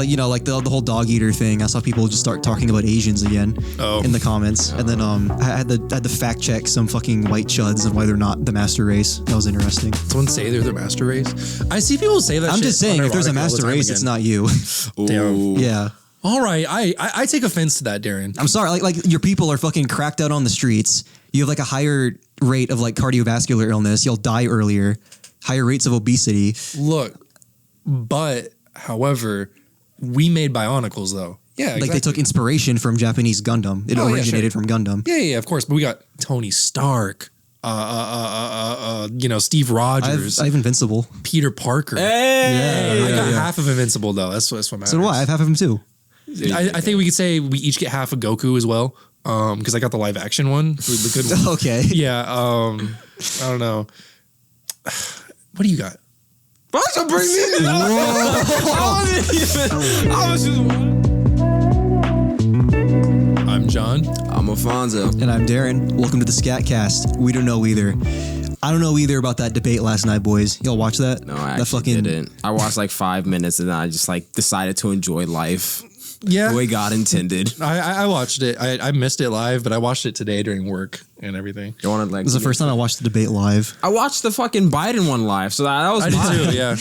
Like, you know, like the whole dog eater thing. I saw people just start talking about Asians again in the comments. And then I had to fact check some fucking white chuds and why they're not the master race. That was interesting. Someone say they're the master race? I see people say that. I'm just saying, if there's a master race, it's not you. Damn. Yeah. All right, I take offense to that, Darren. I'm sorry, like your people are fucking cracked out on the streets. You have like a higher rate of like cardiovascular illness. You'll die earlier. Higher rates of obesity. Look, but however, we made Bionicles though. Yeah, like exactly. they took inspiration from Japanese Gundam. It originated from Gundam. Yeah, of course. But we got Tony Stark. Steve Rogers. I have Invincible. Peter Parker. Hey! I got half of Invincible though. That's what matters. So do I. I have half of him too. I think we could say we each get half of Goku as well. Because I got the live action one, the good one. Okay. Yeah. I don't know. What do you got? Why don't you bring me in? I was just. I'm John. I'm Alfonso. And I'm Darren. Welcome to the Scat Cast. We don't know either. I don't know either about that debate last night, boys. Y'all watch that? No, I actually didn't. I watched like 5 minutes and then I just like decided to enjoy life. Yeah. The way God intended. I watched it. I missed it live, but I watched it today during work and everything. You wanted like This is the first time I watched the debate live. I watched the fucking Biden one live, so that was I mine. did too, yeah.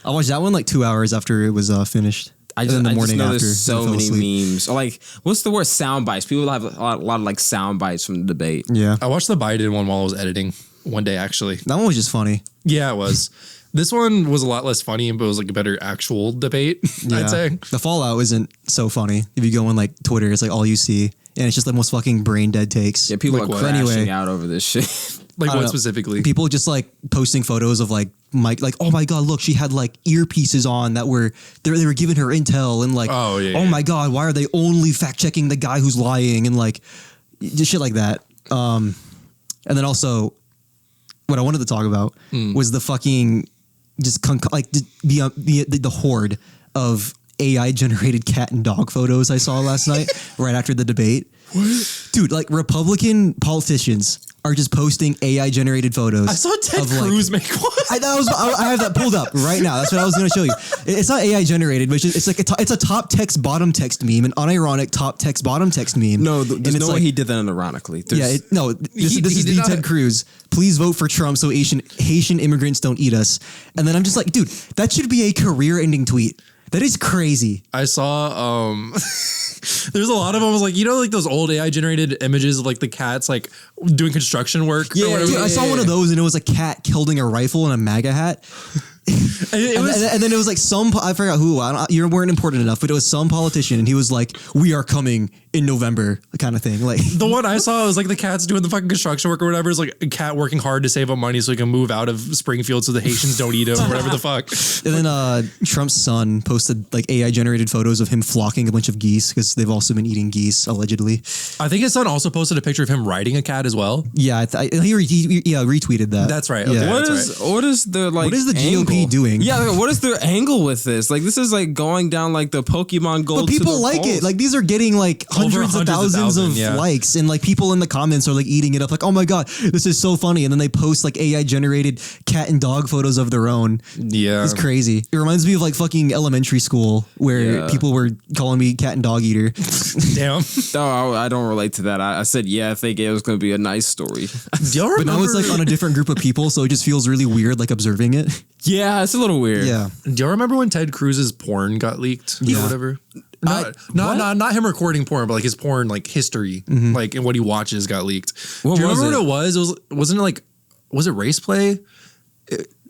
I watched that one like 2 hours after it was finished. I just know after there's so I fell many asleep. memes. Or like, what's the word? Sound bites. People have a lot of like sound bites from the debate. Yeah. I watched the Biden one while I was editing one day, actually. That one was just funny. Yeah, it was. This one was a lot less funny, but it was like a better actual debate, I'd say. The fallout isn't so funny. If you go on like Twitter, it's like all you see. And it's just the most fucking brain dead takes. Yeah, people Like are what? crashing Anyway. out over this shit. Like I don't what know. specifically? People just like posting photos of like Mike, like, oh my God, look, she had like earpieces on that were, they were giving her intel and like, Oh, yeah, oh yeah. my God, why are they only fact checking the guy who's lying and like just shit like that. And then also what I wanted to talk about was the fucking just the horde of AI generated cat and dog photos I saw last night right after the debate. What? Dude, like Republican politicians are just posting AI generated photos. I saw Ted of, like, Cruz make one. I have that pulled up right now. That's what I was going to show you. It's not AI generated, but it's like it's a top text bottom text meme, an unironic top text bottom text meme. No, there's no way like, he did that unironically. This He is did the not- Ted Cruz. Please vote for Trump so Haitian immigrants don't eat us. And then I'm just like, dude, that should be a career-ending tweet. That is crazy. I saw there's a lot of them. I was like, like those old AI generated images of like the cats like doing construction work. Yeah, or whatever. Dude, I saw one of those and it was a cat holding a rifle and a MAGA hat. And then it was like I forgot who, you weren't important enough, but it was some politician and he was like, we are coming in November, kind of thing. Like The one I saw was like the cats doing the fucking construction work or whatever. It's like a cat working hard to save up money so he can move out of Springfield so the Haitians don't eat him or whatever the fuck. And then Trump's son posted like AI generated photos of him flocking a bunch of geese because they've also been eating geese allegedly. I think his son also posted a picture of him riding a cat as well. Yeah, he retweeted that. That's right. Yeah. Okay, What that's is what is the like? What is the GOP angle? doing? Yeah, like, what is their angle with this? Like, this is like going down like the Pokemon Gold. But people to the like polls. it. Like these are getting like hundreds of thousands of yeah. likes, and like people in the comments are like eating it up. Like, oh my God, this is so funny. And then they post like AI generated cat and dog photos of their own. Yeah. It's crazy. It reminds me of like fucking elementary school where Yeah. people were calling me cat and dog eater. Damn. No, I don't relate to that. I said, yeah, I think it was going to be a nice story. Do y'all But remember? now it's like on a different group of people, so it just feels really weird like observing it. Yeah, it's a little weird. Yeah. Do y'all remember when Ted Cruz's porn got leaked or Yeah. whatever? Not him recording porn, but like his porn like history, like and what he watches got leaked. What Do you was remember it? what it was? Wasn't it like was it race play?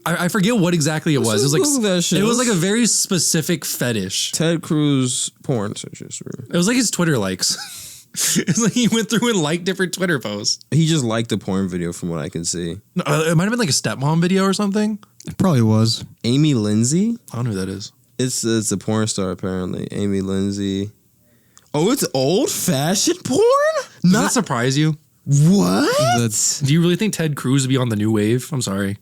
I forget what exactly it was. It was Google that like shit. it was like a very specific fetish. Ted Cruz porn search history. It was like his Twitter likes. It's like he went through and liked different Twitter posts. He just liked the porn video from what I can see. No, it might have been like a stepmom video or something. It probably was. Amy Lindsay? I don't know who that is. It's a porn star apparently. Amy Lindsay. Oh, it's old fashioned porn? Does that surprise you? What? That's Do you really think Ted Cruz would be on the new wave? I'm sorry.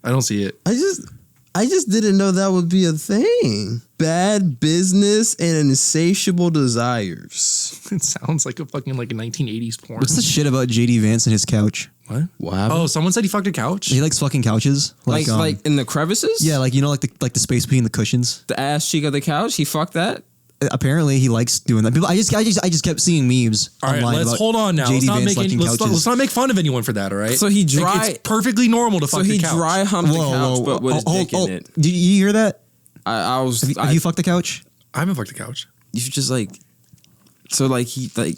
I don't see it. I just didn't know that would be a thing. Bad business and insatiable desires. It sounds like a fucking like a 1980s porn. what's the shit about JD Vance and his couch? What happened? Oh, someone said he fucked a couch. He likes fucking couches. Like in the crevices? Yeah, like like the space between the cushions. The ass cheek of the couch. He fucked that. Apparently, he likes doing that. People, I just kept seeing memes. All right, online let's about hold on now. JD Vance liking couches. Let's not make fun of anyone for that. All right. So he it's perfectly normal to fuck the couch. So he dry humped the couch, but with his dick in it. Did you hear that? I was. Have you fucked the couch? I haven't fucked the couch. You should just like. So like he like.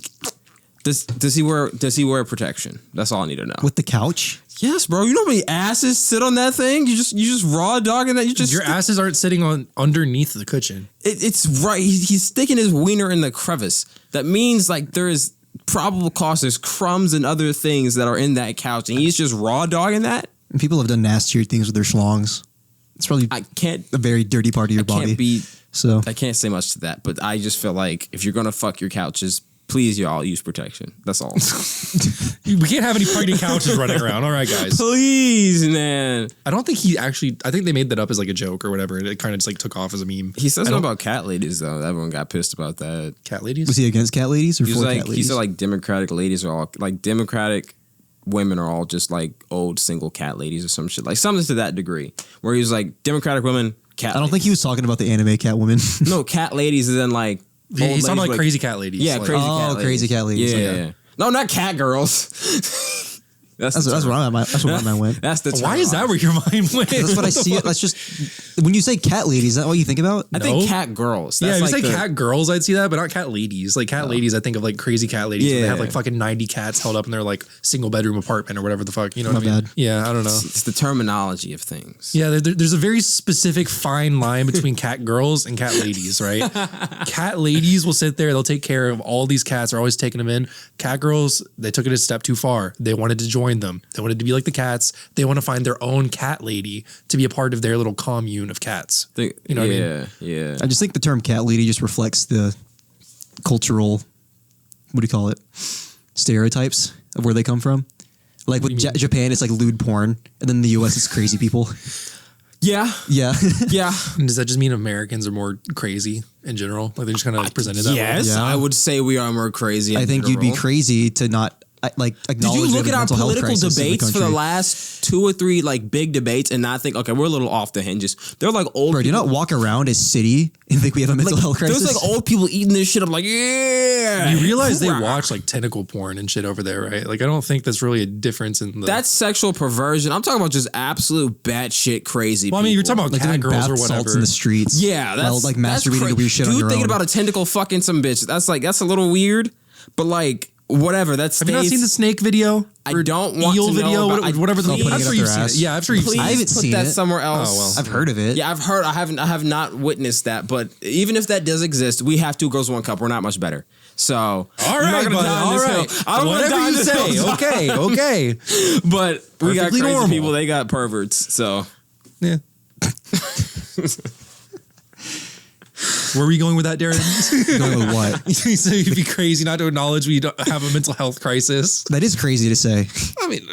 Does he wear protection? That's all I need to know. With the couch? Yes, bro. You know how many asses sit on that thing? You just raw dogging that. Your asses aren't sitting on underneath the cushion. It's right. He's sticking his wiener in the crevice. That means like there is probable cause. There's crumbs and other things that are in that couch, and he's just raw dogging that. And people have done nastier things with their schlongs. It's probably a very dirty part of your body. I can't say much to that, but I just feel like if you're gonna fuck your couches, please, y'all use protection. That's all. We can't have any pregnant couches running around. All right, guys. Please, man. I don't think I think they made that up as like a joke or whatever. And it kind of just like took off as a meme. He said something about cat ladies, though. Everyone got pissed about that. Cat ladies? Was he against cat ladies or for cat ladies? He said like Democratic ladies are all, like Democratic women are all just like old single cat ladies or some shit. Like something to that degree. Where he was like, Democratic women, cat I don't think he was talking about the anime cat women. No, cat ladies is then like... He's talking like crazy cat ladies. Yeah, like, crazy cat ladies. Yeah. No, not cat girls. That's where my mind went. That's the term. Why is that where your mind went? That's what I see. That's just when you say cat ladies. Is that what you think about? I think cat girls. That's if you say cat girls, I'd see that, but not cat ladies. Like cat ladies, I think of like crazy cat ladies. Yeah, they have like fucking 90 cats held up in their like single bedroom apartment or whatever the fuck. You know what I mean? Bad. Yeah, I don't know. It's the terminology of things. Yeah, there's a very specific fine line between cat girls and cat ladies, right? Cat ladies will sit there, they'll take care of all these cats, they're always taking them in. Cat girls, they took it a step too far. They wanted to join them. They wanted to be like the cats. They want to find their own cat lady to be a part of their little commune of cats. You know what I mean? Yeah. I just think the term cat lady just reflects the cultural, what do you call it? Stereotypes of where they come from. Like with Japan, it's like lewd porn, and then in the US, it's crazy people. Yeah. Yeah. And does that just mean Americans are more crazy in general? Like they just kind of presented that way? Yes, I would say we are more crazy. I think you'd be crazy to not acknowledge. Did you look at our political debates for the country. last 2 or 3 like big debates and not think, okay, we're a little off the hinges? They're like old. Bro, do you not walk around a city and think we have a mental health crisis? There's like old people eating this shit. I'm like, yeah. You realize they watch like tentacle porn and shit over there, right? Like I don't think that's really a difference in the. That's sexual perversion. I'm talking about just absolute batshit crazy. Well, I mean, you're talking about like cat girls or bath whatever salts in the streets. Yeah, that's like masturbating to weird shit on your own. Dude, thinking about a tentacle fucking some bitch. That's a little weird, but like. Whatever. That's. Have you not seen the snake video? I don't want eel to video. know about, whatever the. I'm sure you've seen it. Yeah, I'm sure you've seen it. I haven't seen that somewhere else. Oh well, I've heard of it. Yeah, I've heard. I have not witnessed that. But even if that does exist, we have 2 girls, 1 cup. We're not much better. So all right, buddy. All right. I don't whatever you say. Okay. But we got crazy normal people. They got perverts. So yeah. Where are we going with that, Darren? Going with what? So you'd be crazy not to acknowledge we don't have a mental health crisis. That is crazy to say. I mean,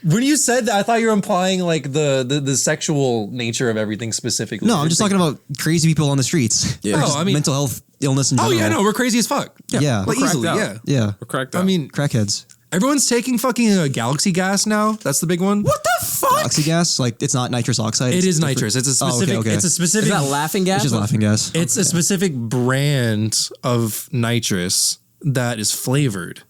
when you said that, I thought you were implying like the sexual nature of everything specifically. No, I'm just talking about crazy people on the streets. Yeah. Just I mean, mental health illness in general. Oh yeah, no, we're crazy as fuck. Yeah. Like easily, out. yeah. we're cracked out. I mean, Crackheads. everyone's taking fucking galaxy gas now. That's the big one. what the fuck? Oxygas? Like it's not nitrous oxide. It it's is different. nitrous. It's a specific. okay. It's a specific. Is that laughing gas? It's just laughing gas. It's a specific brand of nitrous that is flavored.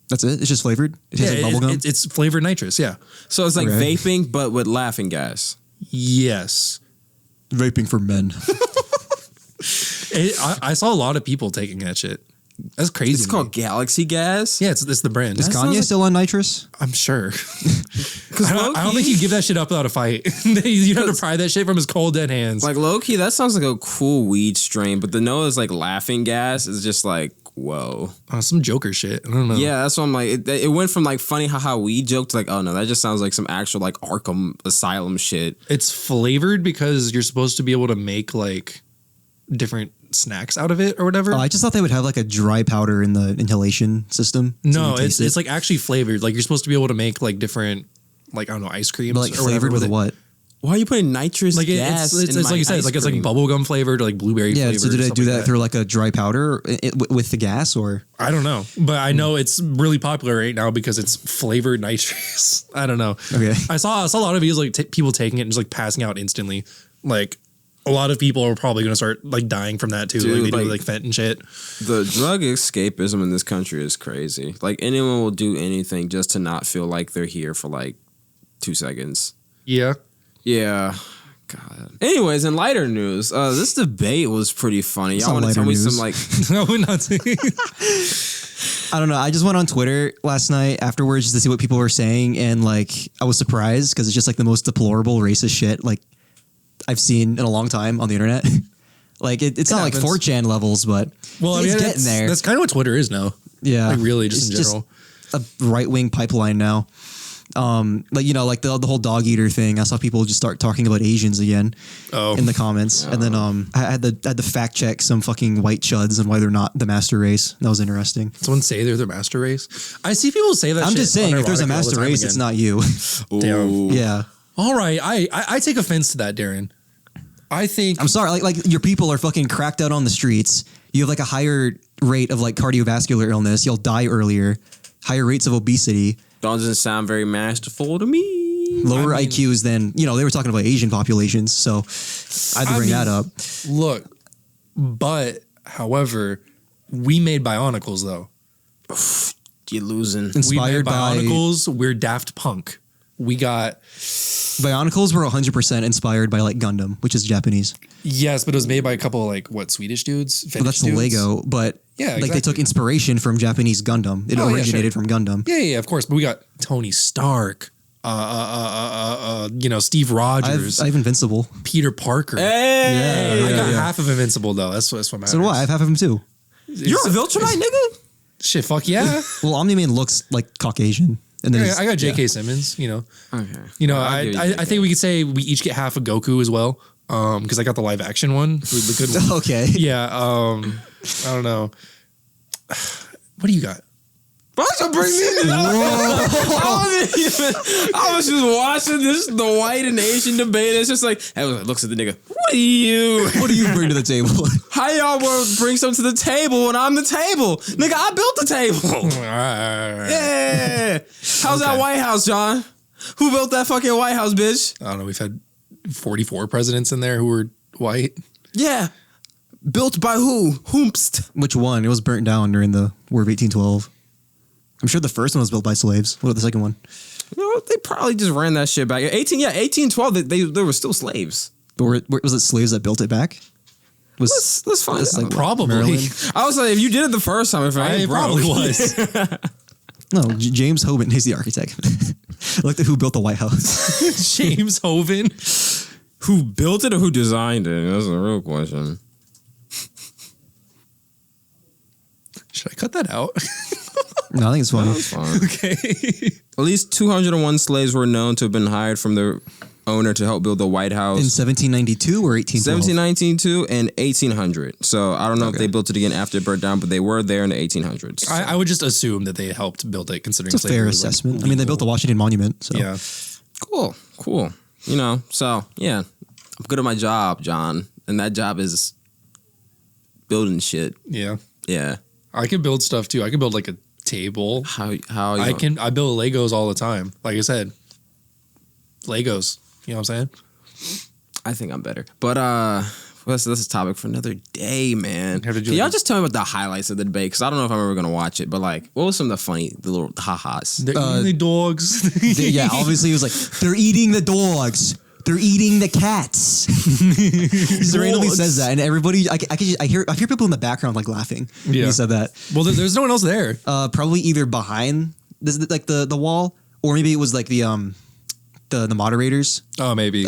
That's it. It's just flavored. It tastes like bubblegum. It's flavored nitrous. Yeah. So it's like Okay. vaping, but with laughing gas. Yes. Vaping for men. I saw a lot of people taking that shit. That's crazy. It's to called me. Galaxy Gas. Yeah, it's the brand. Is Kanye still on nitrous? I'm sure. I don't think he'd give that shit up without a fight. You'd have to pry that shit from his cold dead hands. Like low key, that sounds like a cool weed strain, but the Noah's like laughing gas is just like whoa. Some Joker shit. I don't know. Yeah, that's what I'm like. It went from like funny haha weed joke to like oh no, that just sounds like some actual like Arkham Asylum shit. It's flavored because you're supposed to be able to make like different snacks out of it or whatever. Oh, I just thought they would have like a dry powder in the inhalation system. so No, you taste it's like actually flavored. Like you're supposed to be able to make like different, like I don't know, ice creams But like or whatever flavored with it. what? Why are you putting nitrous Like gas it's in like you said, it's like bubblegum flavored or like blueberry Yeah, flavored. so did they do that like through like a dry powder with the gas or? I don't know, but I know it's really popular right now because it's flavored nitrous. I don't know. Okay. I saw a lot of videos like people taking it and just like passing out instantly. Like a lot of people are probably going to start like dying from that too. Dude, like they do like, like fent and shit. The drug escapism in this country is crazy. Like anyone will do anything just to not feel like they're here for like 2 seconds. Yeah. Yeah. God. Anyways, in lighter news, this debate was pretty funny. Y'all want to tell me some like? No, we're not. I don't know. I just went on Twitter last night afterwards just to see what people were saying, and like I was surprised because it's just like the most deplorable racist shit like I've seen in a long time on the internet. Like it's not happens. like 4chan levels, but Well, I mean, it's getting there. That's kind of what Twitter is now. Yeah, Like really, just it's in general. just a right wing pipeline now. Like you know, like the whole dog eater thing. I saw people just start talking about Asians again in the comments, and then I had to fact check some fucking white chuds and why they're not the master race. That was interesting. Someone say they're the master race. I see people say that. I'm shit just saying, if there's a unironically all the master time race, again. it's not you. Damn. Yeah, All right, I take offense to that, Darren. I think I'm sorry. Like your people are fucking cracked out on the streets. You have like a higher rate of like cardiovascular illness. You'll die earlier. Higher rates of obesity. Doesn't sound very masterful to me. Lower IQs than, you know, they were talking about Asian populations, so I had to bring that up. Look, but however, we made Bionicles though. You're losing. Inspired we made by Bionicles. We're Daft Punk. We got Bionicles were 100% inspired by like Gundam, which is Japanese. yes, but it was made by a couple of like what Swedish dudes. Well, that's the Finnish dudes? Lego, but Yeah, like they exactly. took inspiration from Japanese Gundam. It Oh, yeah, originated sure. from Gundam. Yeah, of course. But we got Tony Stark. Steve Rogers, I have Invincible. Peter Parker. Hey, I got yeah. half of Invincible though. That's what matters. So do I. I have half of them too. you're a Viltrumite, nigga. Shit, fuck yeah. Well, Omni-Man looks like Caucasian. And then Yeah, his- I got J.K. Simmons. You know, Okay. I think we could say we each get half of Goku as well. Because I got the live action one, the good one. Okay. Yeah. I don't know. What do you got? Why don't you bring me in? I was just watching the white and Asian debate. It's just like, everyone looks at the nigga. What do you bring to the table? How y'all want to bring something to the table when I'm the table? Nigga, I built the table. Yeah. How's that White House, John? Who built that fucking White House, bitch? I don't know. We've had 44 presidents in there who were white. Yeah. Built by who? Whomst. Which one? It was burnt down during the War of 1812. I'm sure the first one was built by slaves. What about the second one? You know, they probably just ran that shit back. 1812, they were still slaves. But was it slaves that built it back? Let's find out. Probably. Maryland? I was like, if you did it the first time, if I I ain't probably broke. was. No, James Hoban. He's the architect. I looked at who built the White House. James Hoven. Who built it or who designed it? That's a real question. Should I cut that out? No, I think it's funny. That's fine. Okay. At least 201 slaves were known to have been hired from their owner to help build the White In House. 1792 or 1812? 1719 too and 1800. So I don't know if they built it again after it burnt down, but they were there in the 1800s. I would just assume that they helped build it, considering It's a fair slavery was, like, assessment. I mean, they built the Washington Monument. So. Yeah. Cool. You know, so yeah, I'm good at my job, John, and that job is building shit. Yeah. Yeah. I can build stuff too. I can build like a table. How I build Legos all the time. Like I said, Legos. You know what I'm saying? I think I'm better. But this is a topic for another day, man. Have to do Can y'all it. just tell me about the highlights of the debate? Because I don't know if I'm ever gonna watch it. But like, what was some of the little ha-has? They're eating the dogs. Yeah, obviously it was like, they're eating the dogs. They're eating the cats. He just randomly says that, and everybody, I hear people in the background like laughing when Yeah. he said that. Well, there's no one else there. Probably either behind like the wall, or maybe it was like the moderators Oh, maybe.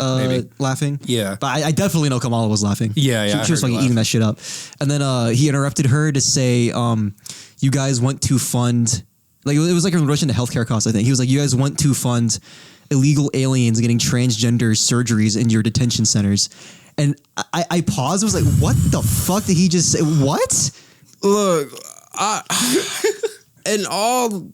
laughing. Yeah. But I definitely know Kamala was laughing. Yeah, I She was heard her fucking eating that shit up. And then he interrupted her to say, you guys want to fund, like it was like in relation to healthcare costs, I think. He was like, you guys want to fund illegal aliens getting transgender surgeries in your detention centers. And I paused and was like, what the fuck did he just say? What? Look, and all,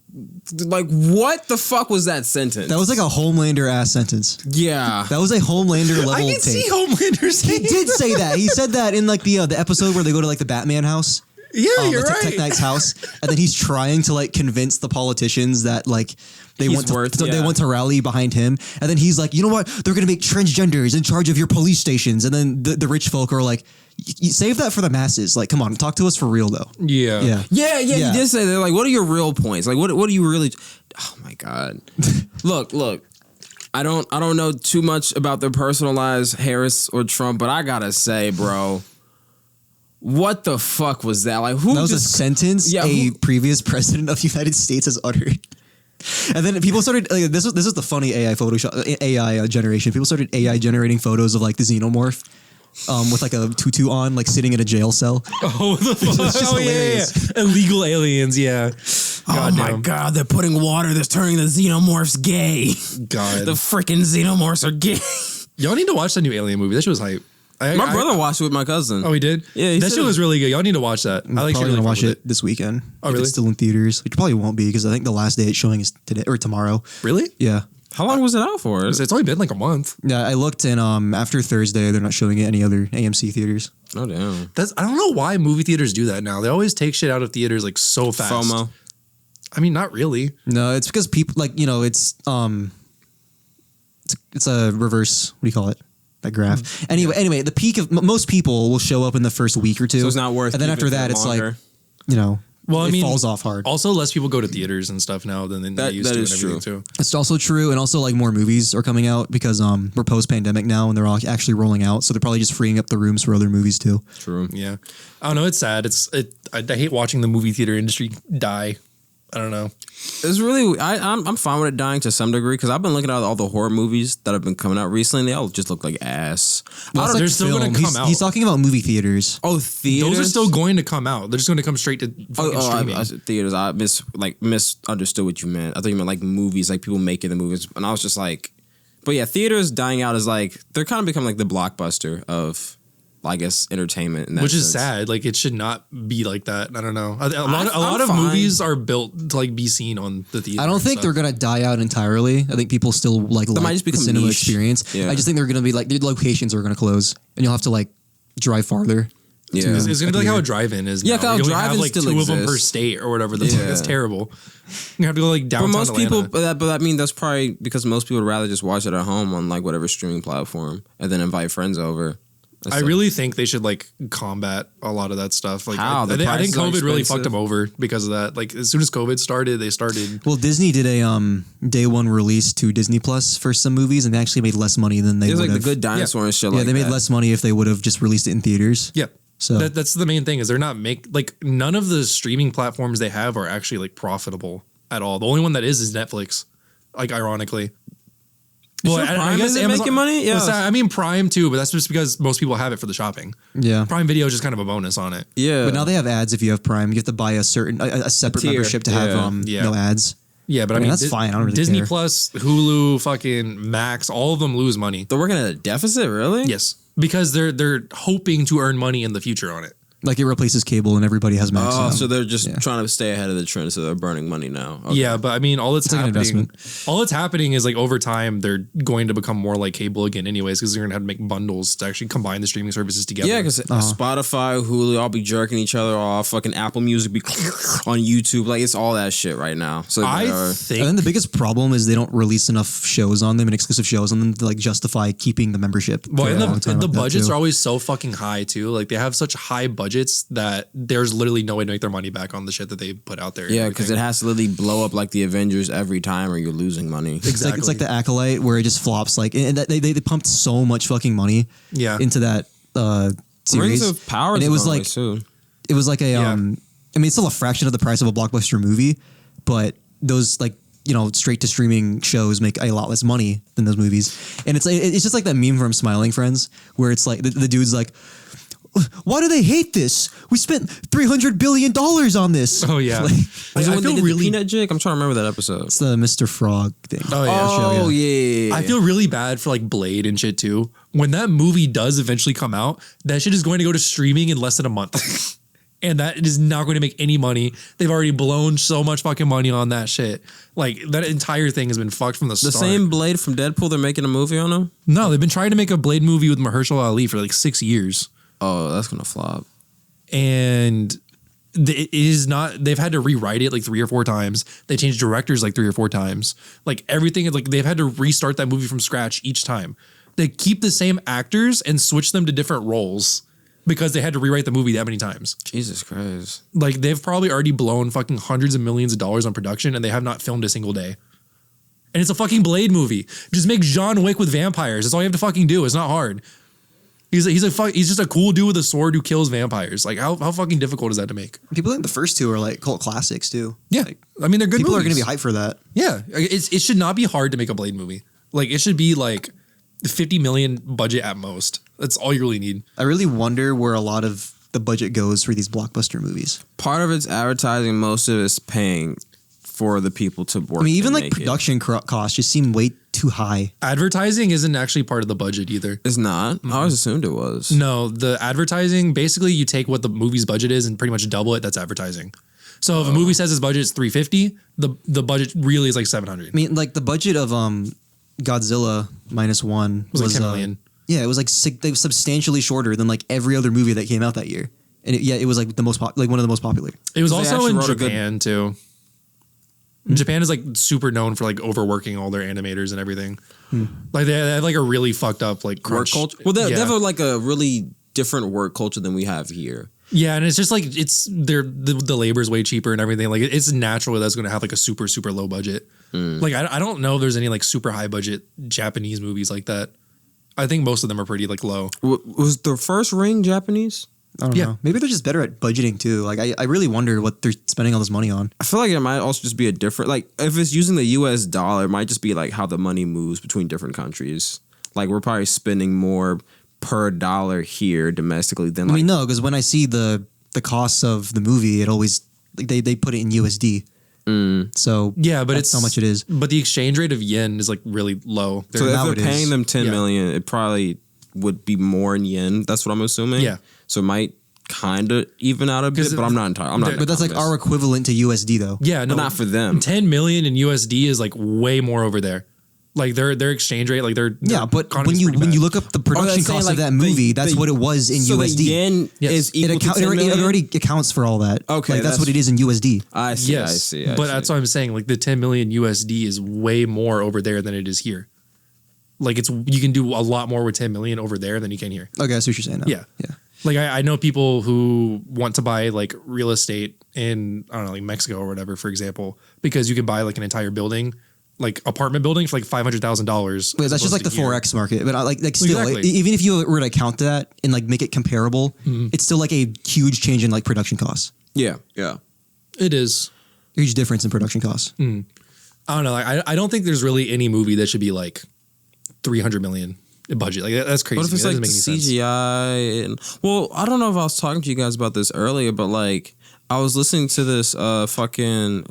like, what the fuck was that sentence? That was like a Homelander ass sentence. Yeah. That was a Homelander level I can take. see Homelander saying He did say that. He said that in like the episode where they go to like the Batman house. Yeah, you're like right. Tech Knight's house, and then he's trying to like convince the politicians that like they He's want to worth- they yeah. want to rally behind him, and then he's like, you know what? They're gonna make transgenders in charge of your police stations, and then the rich folk are like, you save that for the masses. Like, come on, talk to us for real though. Yeah. Yeah, Yeah. he did say that. Like, what are your real points? Like, what do you really? Oh my god! Look. I don't know too much about their personal lives, Harris or Trump, but I gotta say, bro, what the fuck was that? Like, who That was just a sentence a previous president of the United States has uttered. And then people started like, this is the funny AI Photoshop AI generation. People started AI generating photos of like the xenomorph with like a tutu on, like sitting in a jail cell. Oh, the fuck. It's just hilarious. Yeah. Illegal aliens, yeah. Oh my god, they're putting water that's turning the xenomorphs gay. God. The freaking xenomorphs are gay. Y'all need to watch that new Alien movie. That shit was hype. My brother watched it with my cousin. Oh, he did? Yeah, he that said shit it- was really good. Y'all need to watch that. I'm I like probably really gonna watch fuck it with this weekend. Oh, if really? it's still in theaters, which probably won't be because I think the last day it's showing is today or tomorrow. Really? Yeah. How long was it out for? It's only been like a month. Yeah, I looked and after Thursday they're not showing it any other AMC theaters. Oh damn. I don't know why movie theaters do that now. They always take shit out of theaters like so fast. FOMO. I mean, not really. No, it's because people like it's a reverse. What do you call it? That graph. Anyway, the peak of most people will show up in the first week or two. So it's not worth. And then after keeping that, for it's longer. like Well, I it mean, falls off hard. Also, less people go to theaters and stuff now than they used that to. is And everything too. It's also true, and also like more movies are coming out because we're post pandemic now, and they're all actually rolling out. So they're probably just freeing up the rooms for other movies too. True. Yeah, I don't know. It's sad. I hate watching the movie theater industry die. I don't know. It's really. I'm fine with it dying to some degree because I've been looking at all the horror movies that have been coming out recently. And they all just look like ass. Well, it's they're like still gonna film. come out. He's talking about movie theaters. Oh, theaters. Those are still going to come out. They're just going to come straight to fucking streaming. I said theaters. I misunderstood what you meant. I thought you meant like movies, like people making the movies, and I was just like, but yeah, theaters dying out is like they're kind of becoming like the Blockbuster of, I guess, entertainment. In that Which is sense. sad. Like it should not be like that. I don't know. A lot I'm of fine. movies are built to like be seen on the theater. I don't think they're gonna die out entirely. I think people still like might just the become cinema niche. experience. Yeah. I just think they're gonna be like the locations are gonna close, and you'll have to like drive farther. Yeah. It's going to be like how a drive-in is. Yeah, now. how You only drive-ins have like still two of them per exist. state or whatever. Yeah. That's terrible. You have to go like But downtown most Atlanta. people, but I mean, that's probably because most people would rather just watch it at home on like whatever streaming platform and then invite friends over. I really think they should like combat a lot of that stuff. Like, How? The I think prices are COVID really fucked expensive. them over because of that. Like, as soon as COVID started, they started. Well, Disney did a day one release to Disney Plus for some movies, and they actually made less money than they There's would like have. the Good Dinosaur and shit yeah, like they made that. less money if they would have just released it in theaters. Yeah. So That's the main thing is they're not none of the streaming platforms they have are actually like profitable at all. The only one that is Netflix, like ironically. Well, Prime isn't making money? Yeah. Well, I mean Prime too, but that's just because most people have it for the shopping. yeah. Prime Video is just kind of a bonus on it. Yeah. But now they have ads if you have Prime. You have to buy a separate tier. membership to have Yeah. no ads. Yeah, but I I mean, mean that's fine. I don't really Disney care. Plus, Hulu, fucking Max, all of them lose money. They're working at a deficit, really? Yes, because they're hoping to earn money in the future on it. Like it replaces cable and everybody has Max. Oh, now. so they're just Yeah. trying to stay ahead of the trend, so they're burning money now. Okay. Yeah, but I mean, all that's It's like an happening. investment. All that's happening is like over time they're going to become more like cable again, anyways, because they're gonna have to make bundles to actually combine the streaming services together. Yeah, because Spotify, Hulu, all be jerking each other off. Fucking Apple Music be on YouTube. Like, it's all that shit right now. So I And then think the biggest problem is they don't release enough shows on them and exclusive shows on them to like justify keeping the membership. well, for a long time and the like that, budgets too. are always so fucking high too. Like they have such high budgets that there's literally no way to make their money back on the shit that they put out there. and yeah, because it everything. has to literally blow up like the Avengers every time or you're losing money. It's like the Acolyte where it just flops. Like and they pumped so much fucking money Yeah. into that series. Rings of Power and it was like soon. it was like a Yeah. I mean it's still a fraction of the price of a blockbuster movie, but those like straight to streaming shows make a lot less money than those movies. And it's just like that meme from Smiling Friends where it's like the dude's like, why do they hate this? We spent $300 billion on this. Oh yeah. Like, Was it I when they feel did really the peanut jig? I'm trying to remember that episode. it's the Mr. Frog thing. Oh yeah. Oh, yeah. I feel really bad for like Blade and shit too. When that movie does eventually come out, that shit is going to go to streaming in less than a month. And that is not going to make any money. They've already blown so much fucking money on that shit. Like, that entire thing has been fucked from the start. The same Blade from Deadpool, they're making a movie on him? No, they've been trying to make a Blade movie with Mahershala Ali for like 6 years. Oh, that's going to flop. And it is not, they've had to rewrite it like 3 or 4 times. They changed directors like 3 or 4 times. Like, everything, like, they've had to restart that movie from scratch each time. They keep the same actors and switch them to different roles. Because they had to rewrite the movie that many times. Jesus Christ. Like, they've probably already blown fucking hundreds of millions of dollars on production and they have not filmed a single day. And it's a fucking Blade movie. Just make John Wick with vampires. That's all you have to fucking do. It's not hard. He's just a cool dude with a sword who kills vampires. Like, how fucking difficult is that to make? People think the first 2 are like cult classics too. Yeah. Like, I mean, they're good people movies. are going to be hyped for that. Yeah. It should not be hard to make a Blade movie. Like, it should be like 50 million budget at most. That's all you really need. I really wonder where a lot of the budget goes for these blockbuster movies. Part of it's advertising, most of it's paying for the people to work. I mean, even to like make production costs just seem way too high. Advertising isn't actually part of the budget either. It's not? I always assumed it was. No, the advertising, basically you take what the movie's budget is and pretty much double it. That's advertising. So if a movie says its budget is $350, the budget really is like $700. I mean, like the budget of Godzilla -1 was like 10 million. Yeah, it was like substantially shorter than like every other movie that came out that year. And it was like the most one of the most popular. It was They also actually in wrote a good- Japan too. Japan is like super known for like overworking all their animators and everything. Like they have like a really fucked up like Work crunch. culture? Well, they Yeah. have like a really different work culture than we have here. Yeah, and it's just like the labor's way cheaper and everything. Like it's natural that's going to have like a super super low budget. Like I don't know if there's any like super high budget Japanese movies like that. I think most of them are pretty like low. Was the first Ring Japanese? I don't know. Maybe they're just better at budgeting too. Like I really wonder what they're spending all this money on. I feel like it might also just be a different, like if it's using the US dollar, it might just be like how the money moves between different countries. Like we're probably spending more per dollar here domestically than I like. mean, no, because when I see the costs of the movie, it always like they put it in USD. So Yeah, but that's it's how much it is. But the exchange rate of yen is like really low. So if now they're it is. paying them 10 Yeah. million, it probably would be more in yen. That's what I'm assuming. Yeah. So it might kind of even out a bit, 'Cause but I'm not entirely. I'm not. But that's like our equivalent to USD though. Yeah, no, But not for them. 10 million in USD is like way more over there. Like their exchange rate, like their Yeah, but when economy's you pretty when bad. you look up the production saying, cost like, of that the- movie, that's the- what it was in so USD. the yen Yes. is equal to 10 it million? already accounts for all that. Okay, like that's that's- what it is in USD. I see. yes, I see. but that's what I'm saying. Like the 10 million USD is way more over there than it is here. Like you can do a lot more with 10 million over there than you can here. Okay, I see what you're saying now. Yeah. yeah. Like I know people who want to buy like real estate in, I don't know, like Mexico or whatever, for example, because you can buy like an entire building, like apartment building for like $500,000. Wait, that's just like the Forex market, but like still, Exactly. even if you were to count that and like make it comparable, it's still like a huge change in like production costs. Yeah. Yeah. It is. Huge difference in production costs. I don't know. Like, I don't think there's really any movie that should be like 300 million in budget. Like that's crazy. What if it's That like doesn't make any sense. CGI? Well, I don't know if I was talking to you guys about this earlier, but like I was listening to this fucking,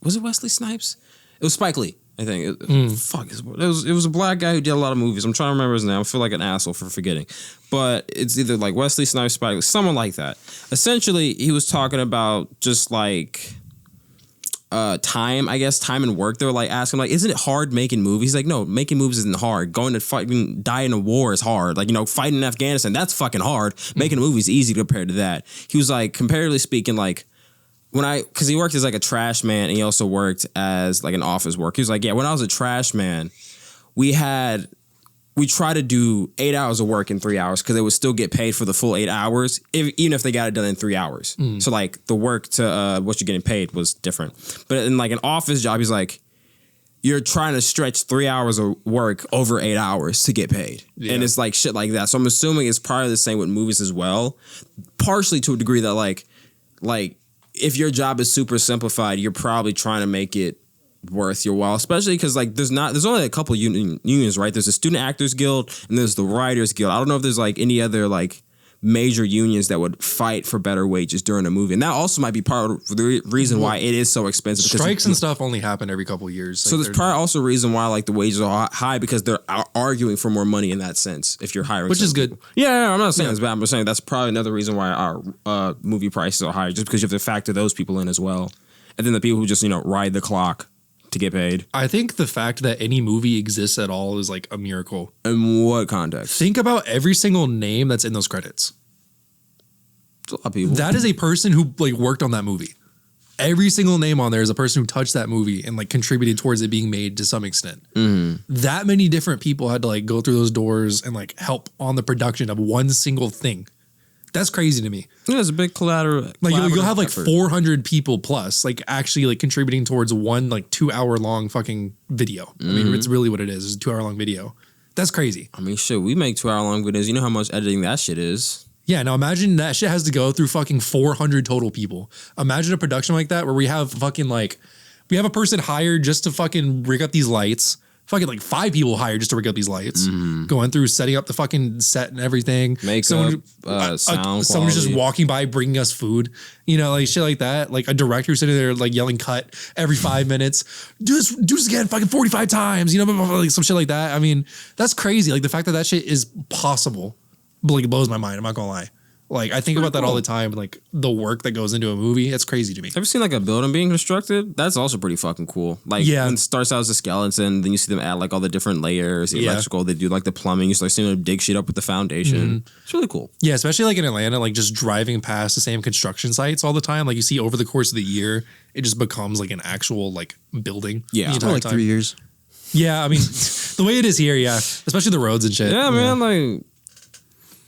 was it Wesley Snipes? It was Spike Lee, I think. It was a black guy who did a lot of movies. I'm trying to remember his name. I feel like an asshole for forgetting, but it's either like Wesley Snipes, Spike Lee, someone like that. Essentially, he was talking about just like time and work. They were like asking like, isn't it hard making movies? He's like, no, making movies isn't hard. Going to fight, die in a war is hard. Like, fighting in Afghanistan, that's fucking hard. Making a movie is easy compared to that. He was like, comparatively speaking, like because he worked as like a trash man and he also worked as like an office worker. He was like, yeah, when I was a trash man, we try to do 8 hours of work in 3 hours because they would still get paid for the full 8 hours, even if they got it done in 3 hours. So like the work to what you're getting paid was different. But in like an office job, he's like, you're trying to stretch 3 hours of work over 8 hours to get paid. Yeah. And it's like shit like that. So I'm assuming it's probably the same with movies as well. Partially to a degree that like if your job is super simplified, you're probably trying to make it worth your while, especially because like there's only a couple unions, right? There's the Student Actors Guild and there's the Writers Guild. I don't know if there's like any other like major unions that would fight for better wages during a movie, and that also might be part of the reason why it is so expensive. Strikes and stuff only happen every couple of years. So there's probably also a reason why like the wages are high because they're arguing for more money in that sense. If you're hiring, which is good. Yeah, I'm not saying it's bad. I'm just saying that's probably another reason why our movie prices are higher, just because you have to factor those people in as well, and then the people who just ride the clock to get paid. I think the fact that any movie exists at all is like a miracle. In what context? Think about every single name that's in those credits. It's a lot of people. That is a person who like worked on that movie. Every single name on there is a person who touched that movie and like contributed towards it being made to some extent. That many different people had to like go through those doors and like help on the production of one single thing. That's crazy to me. Yeah, it's a big collateral. Like you'll have like 400 people plus like actually like contributing towards one like 2 hour long fucking video. I mean, it's really what it is. It's a 2 hour long video. That's crazy. I mean, shit, we make 2 hour long videos. You know how much editing that shit is. Yeah, now imagine that shit has to go through fucking 400 total people. Imagine a production like that where we have fucking like, we have a person hired just to fucking rig up these lights. Fucking like 5 people hired just to rig up these lights. Going through setting up the fucking set and everything. Makeup, sound someone's just quality. walking by bringing us food. You know, like shit like that. Like a director sitting there like yelling cut every 5 minutes. Do this again fucking 45 times. You know, like some shit like that. I mean, that's crazy. Like the fact that shit is possible. Like it blows my mind. I'm not gonna lie. Like I think about that all the time. Like the work that goes into a movie, it's crazy to me. Have you seen like a building being constructed? That's also pretty fucking cool. Like when it starts out as a skeleton, then you see them add like all the different layers, the electrical. They do like the plumbing. You start seeing them dig shit up with the foundation. It's really cool. Yeah, especially like in Atlanta, like just driving past the same construction sites all the time. Like you see over the course of the year, it just becomes like an actual like building. Yeah, the entire like time. 3 years. Yeah, I mean the way it is here, yeah, especially the roads and shit. Yeah, man, like.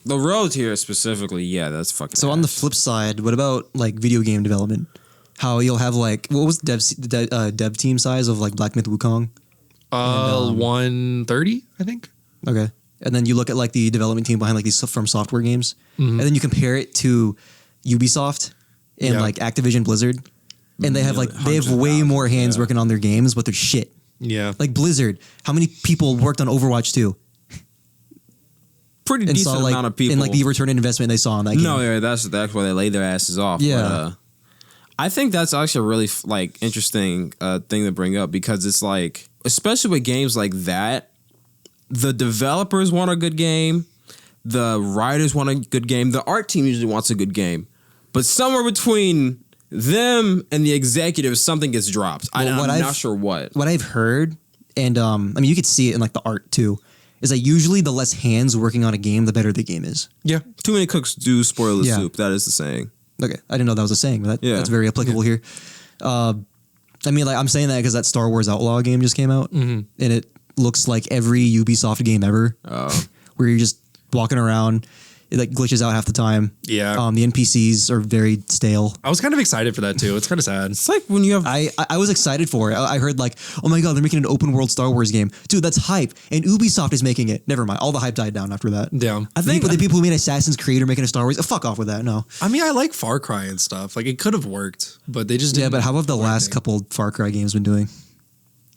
The roads here specifically, yeah, that's fucking. So on the flip side, what about like video game development? How you'll have like what was the dev team size of like Black Myth Wukong? 130, I think. Okay, and then you look at like the development team behind like these From Software games, and then you compare it to Ubisoft and like Activision Blizzard, and they have way more hands working on their games, but they're shit. Yeah, like Blizzard. How many people worked on Overwatch 2? Pretty decent amount of people. And like the return on investment they saw on that game. No, yeah, that's why they laid their asses off. Yeah. But, I think that's actually a really like interesting thing to bring up because it's like, especially with games like that, the developers want a good game, the writers want a good game, the art team usually wants a good game, but somewhere between them and the executives, something gets dropped. I'm not sure what. What I've heard, and I mean, you could see it in like the art too, is that usually the less hands working on a game, the better the game is. Yeah. Too many cooks do spoil the soup. That is the saying. Okay. I didn't know that was a saying, but that's very applicable here. I mean, like I'm saying that because that Star Wars Outlaw game just came out, and it looks like every Ubisoft game ever, where you're just walking around. It like glitches out half the time. Yeah. The NPCs are very stale. I was kind of excited for that too. It's kind of sad. It's like when you have... I was excited for it. I heard like, oh my God, they're making an open world Star Wars game. Dude, that's hype. And Ubisoft is making it. Never mind. All the hype died down after that. Damn. I think the people who made Assassin's Creed are making a Star Wars. Fuck off with that. No. I mean, I like Far Cry and stuff. Like it could have worked, but they just didn't. Yeah, but how have the last couple Far Cry games been doing?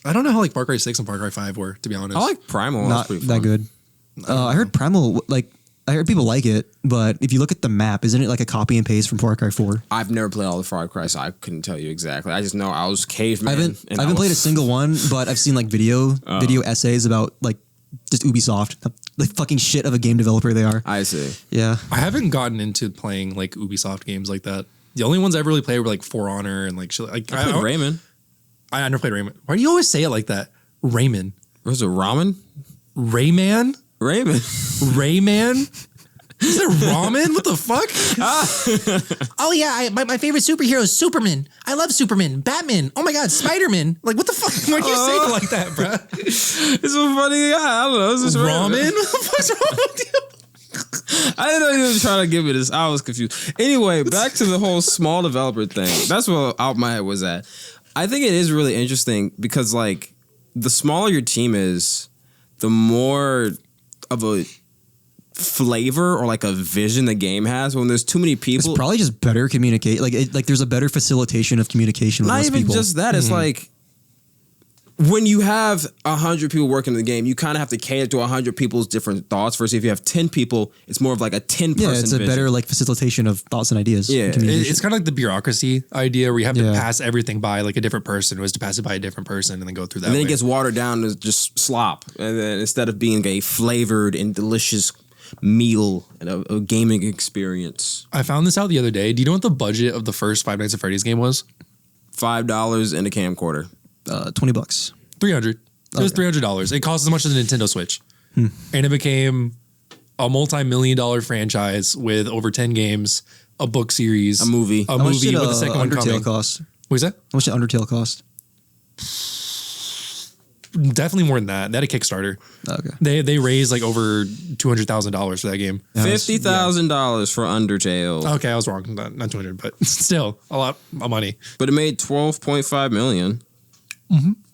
I don't know how like Far Cry 6 and Far Cry 5 were, to be honest. I like Primal. Not pretty that fun. good. I heard Primal, like, I heard people like it, but if you look at the map, isn't it like a copy and paste from Far Cry 4? I've never played all the Far Cry, so I couldn't tell you exactly. I just know I was caveman. I haven't played a single one, but I've seen like video essays about like just Ubisoft, the fucking shit of a game developer they are. I see. Yeah. I haven't gotten into playing like Ubisoft games like that. The only ones I ever really played were like For Honor and like shit. Like I played Rayman. I never played Rayman. Why do you always say it like that? Rayman. Was it ramen? Rayman? Rayman. Rayman? Is it ramen? What the fuck? Oh yeah, my favorite superhero is Superman. I love Superman. Batman. Oh my God, Spider-Man. Like what the fuck? Why do you say it like that, bro? It's so funny. I don't know. It's just Ramen? What the fuck's wrong with you? I didn't know you were trying to give me this. I was confused. Anyway, back to the whole small developer thing. That's what out my head was at. I think it is really interesting because like the smaller your team is, the more of a flavor or like a vision the game has. When there's too many people, It's probably just better communicate. Like there's a better facilitation of communication with not less even people. just that. It's like when you have 100 people working in the game, you kind of have to cater to 100 people's different thoughts. Versus if you have 10 people, it's more of like a 10-person Yeah, it's a vision. better like facilitation of thoughts and ideas. Yeah. and communication. It's kind of like the bureaucracy idea where you have to Yeah. pass everything by like a different person, was to pass it by a different person and then go through that. And then way. it gets watered down to just slop. And then instead of being a flavored and delicious meal and a gaming experience, I found this out the other day. Do you know what the budget of the first Five Nights at Freddy's game was? $5 and a camcorder. $20. 300. It was $300. It cost as much as a Nintendo Switch. And it became a multi-million-dollar franchise with over 10 games, a book series, A movie. a How much movie did with the second one Undertale coming. cost? What is that? How much did Undertale cost? Definitely more than that. They had a Kickstarter. Okay. They raised like over $200,000 for that game. $50,000 for Undertale. Okay, I was wrong. Not 200, but still a lot of money. But it made $12.5 million.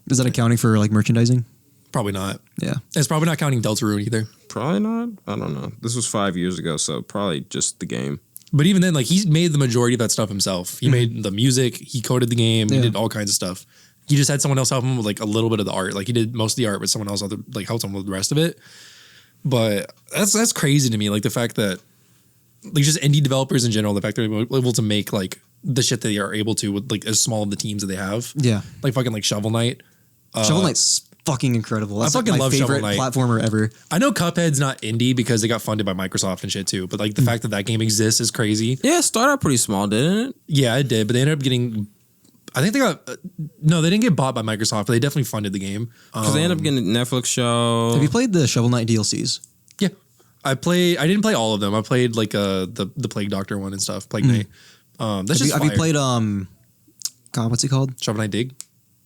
Is that accounting for like merchandising? Probably not. Yeah. It's probably not counting Deltarune either. Probably not. I don't know. This was 5 years ago, so probably just the game. But even then, like he made the majority of that stuff himself. He made the music, he coded the game, he Yeah. did all kinds of stuff. He just had someone else help him with like a little bit of the art. Like he did most of the art, but someone else like helped him with the rest of it. But that's crazy to me. Like the fact that like just indie developers in general, the fact they're able to make like the shit that they are able to with like as small of the teams that they have. Yeah. Like fucking like Shovel Knight. Shovel Knight's fucking incredible. That's fucking like my love Shovel favorite Knight. platformer ever. I know Cuphead's not indie because they got funded by Microsoft and shit too. But like the fact that that game exists is crazy. Yeah, it started out pretty small, didn't it? Yeah, it did. But they ended up getting. I think they got. No, they didn't get bought by Microsoft, but they definitely funded the game. Because they ended up getting a Netflix show. Have you played the Shovel Knight DLCs? Yeah, I didn't play all of them. I played like the Plague Doctor one and stuff. Plague Knight. That's just Have you fire. played God, what's it called? Shovel Knight Dig?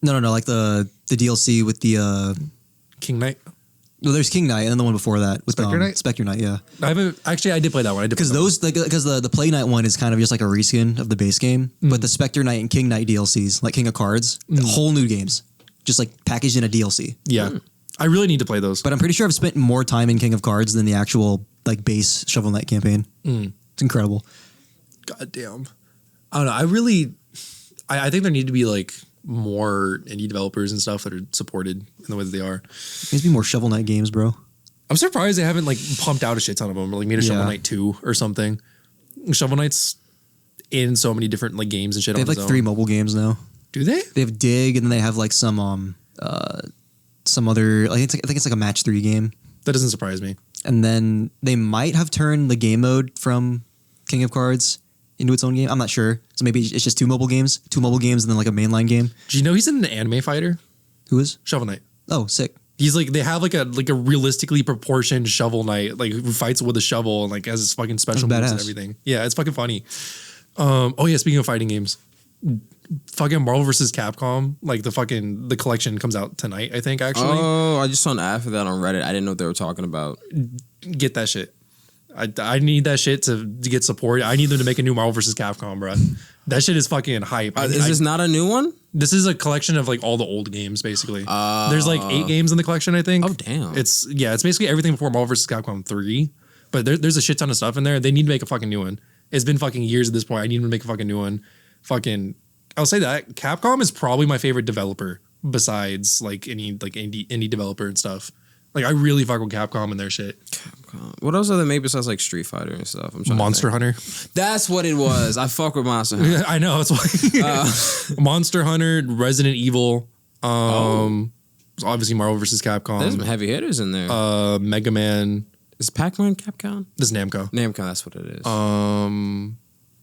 No, like the DLC with the King Knight? well, there's King Knight and then the one before that with Spectre Knight? Spectre Knight, yeah. I haven't actually. I did play that one. I did Because play that because the Play Knight one is kind of just like a reskin of the base game, but the Spectre Knight and King Knight DLCs, like King of Cards, whole new games, just like packaged in a DLC. one. Yeah, I really need to play those. But I'm pretty sure I've spent more time in King of Cards than the actual like base Shovel Knight campaign. It's incredible. God damn. I don't know. I think there need to be like more indie developers and stuff that are supported in the way that they are. There needs to be more Shovel Knight games, bro. I'm surprised they haven't like pumped out a shit ton of them or like made a Shovel Yeah. Knight 2 or something. Shovel Knight's in so many different like games and shit. They on have its like 3 own. mobile games now. Do they? They have Dig, and then they have like some other. I think it's like a match 3 game, That doesn't surprise me. and then they might have turned the game mode from King of Cards into its own game. I'm not sure. So maybe it's just 2 mobile games, and then like a mainline game. Do you know he's in an anime fighter? Who is? Shovel Knight. Oh, sick. He's like they have like a realistically proportioned Shovel Knight like who fights with a shovel and like has his fucking special moves and badass. everything. Yeah, it's fucking funny. Oh yeah, speaking of fighting games, fucking Marvel vs. Capcom, like the collection comes out tonight, I think actually. Oh, I just saw an ad for that on Reddit. I didn't know what they were talking about. Get that shit. I need that shit to get support. I need them to make a new Marvel vs. Capcom, bro. That shit is fucking hype. Is this not a new one? This is a collection of like all the old games, basically. There's like 8 games in the collection, I think. Oh, damn. It's basically everything before Marvel vs. Capcom 3. But there's a shit ton of stuff in there. They need to make a fucking new one. It's been fucking years at this point. I need them to make a fucking new one. I'll say that Capcom is probably my favorite developer besides like any like indie developer and stuff. Like I really fuck with Capcom and their shit. What else are they made besides like Street Fighter and stuff? I'm trying Monster to Hunter. think. That's what it was. I fuck with Monster Hunter. I know. It's like Monster Hunter, Resident Evil. Obviously Marvel vs. Capcom. There's some heavy hitters in there. Mega Man. Is Pac-Man Capcom? This is Namco. Namco, that's what it is.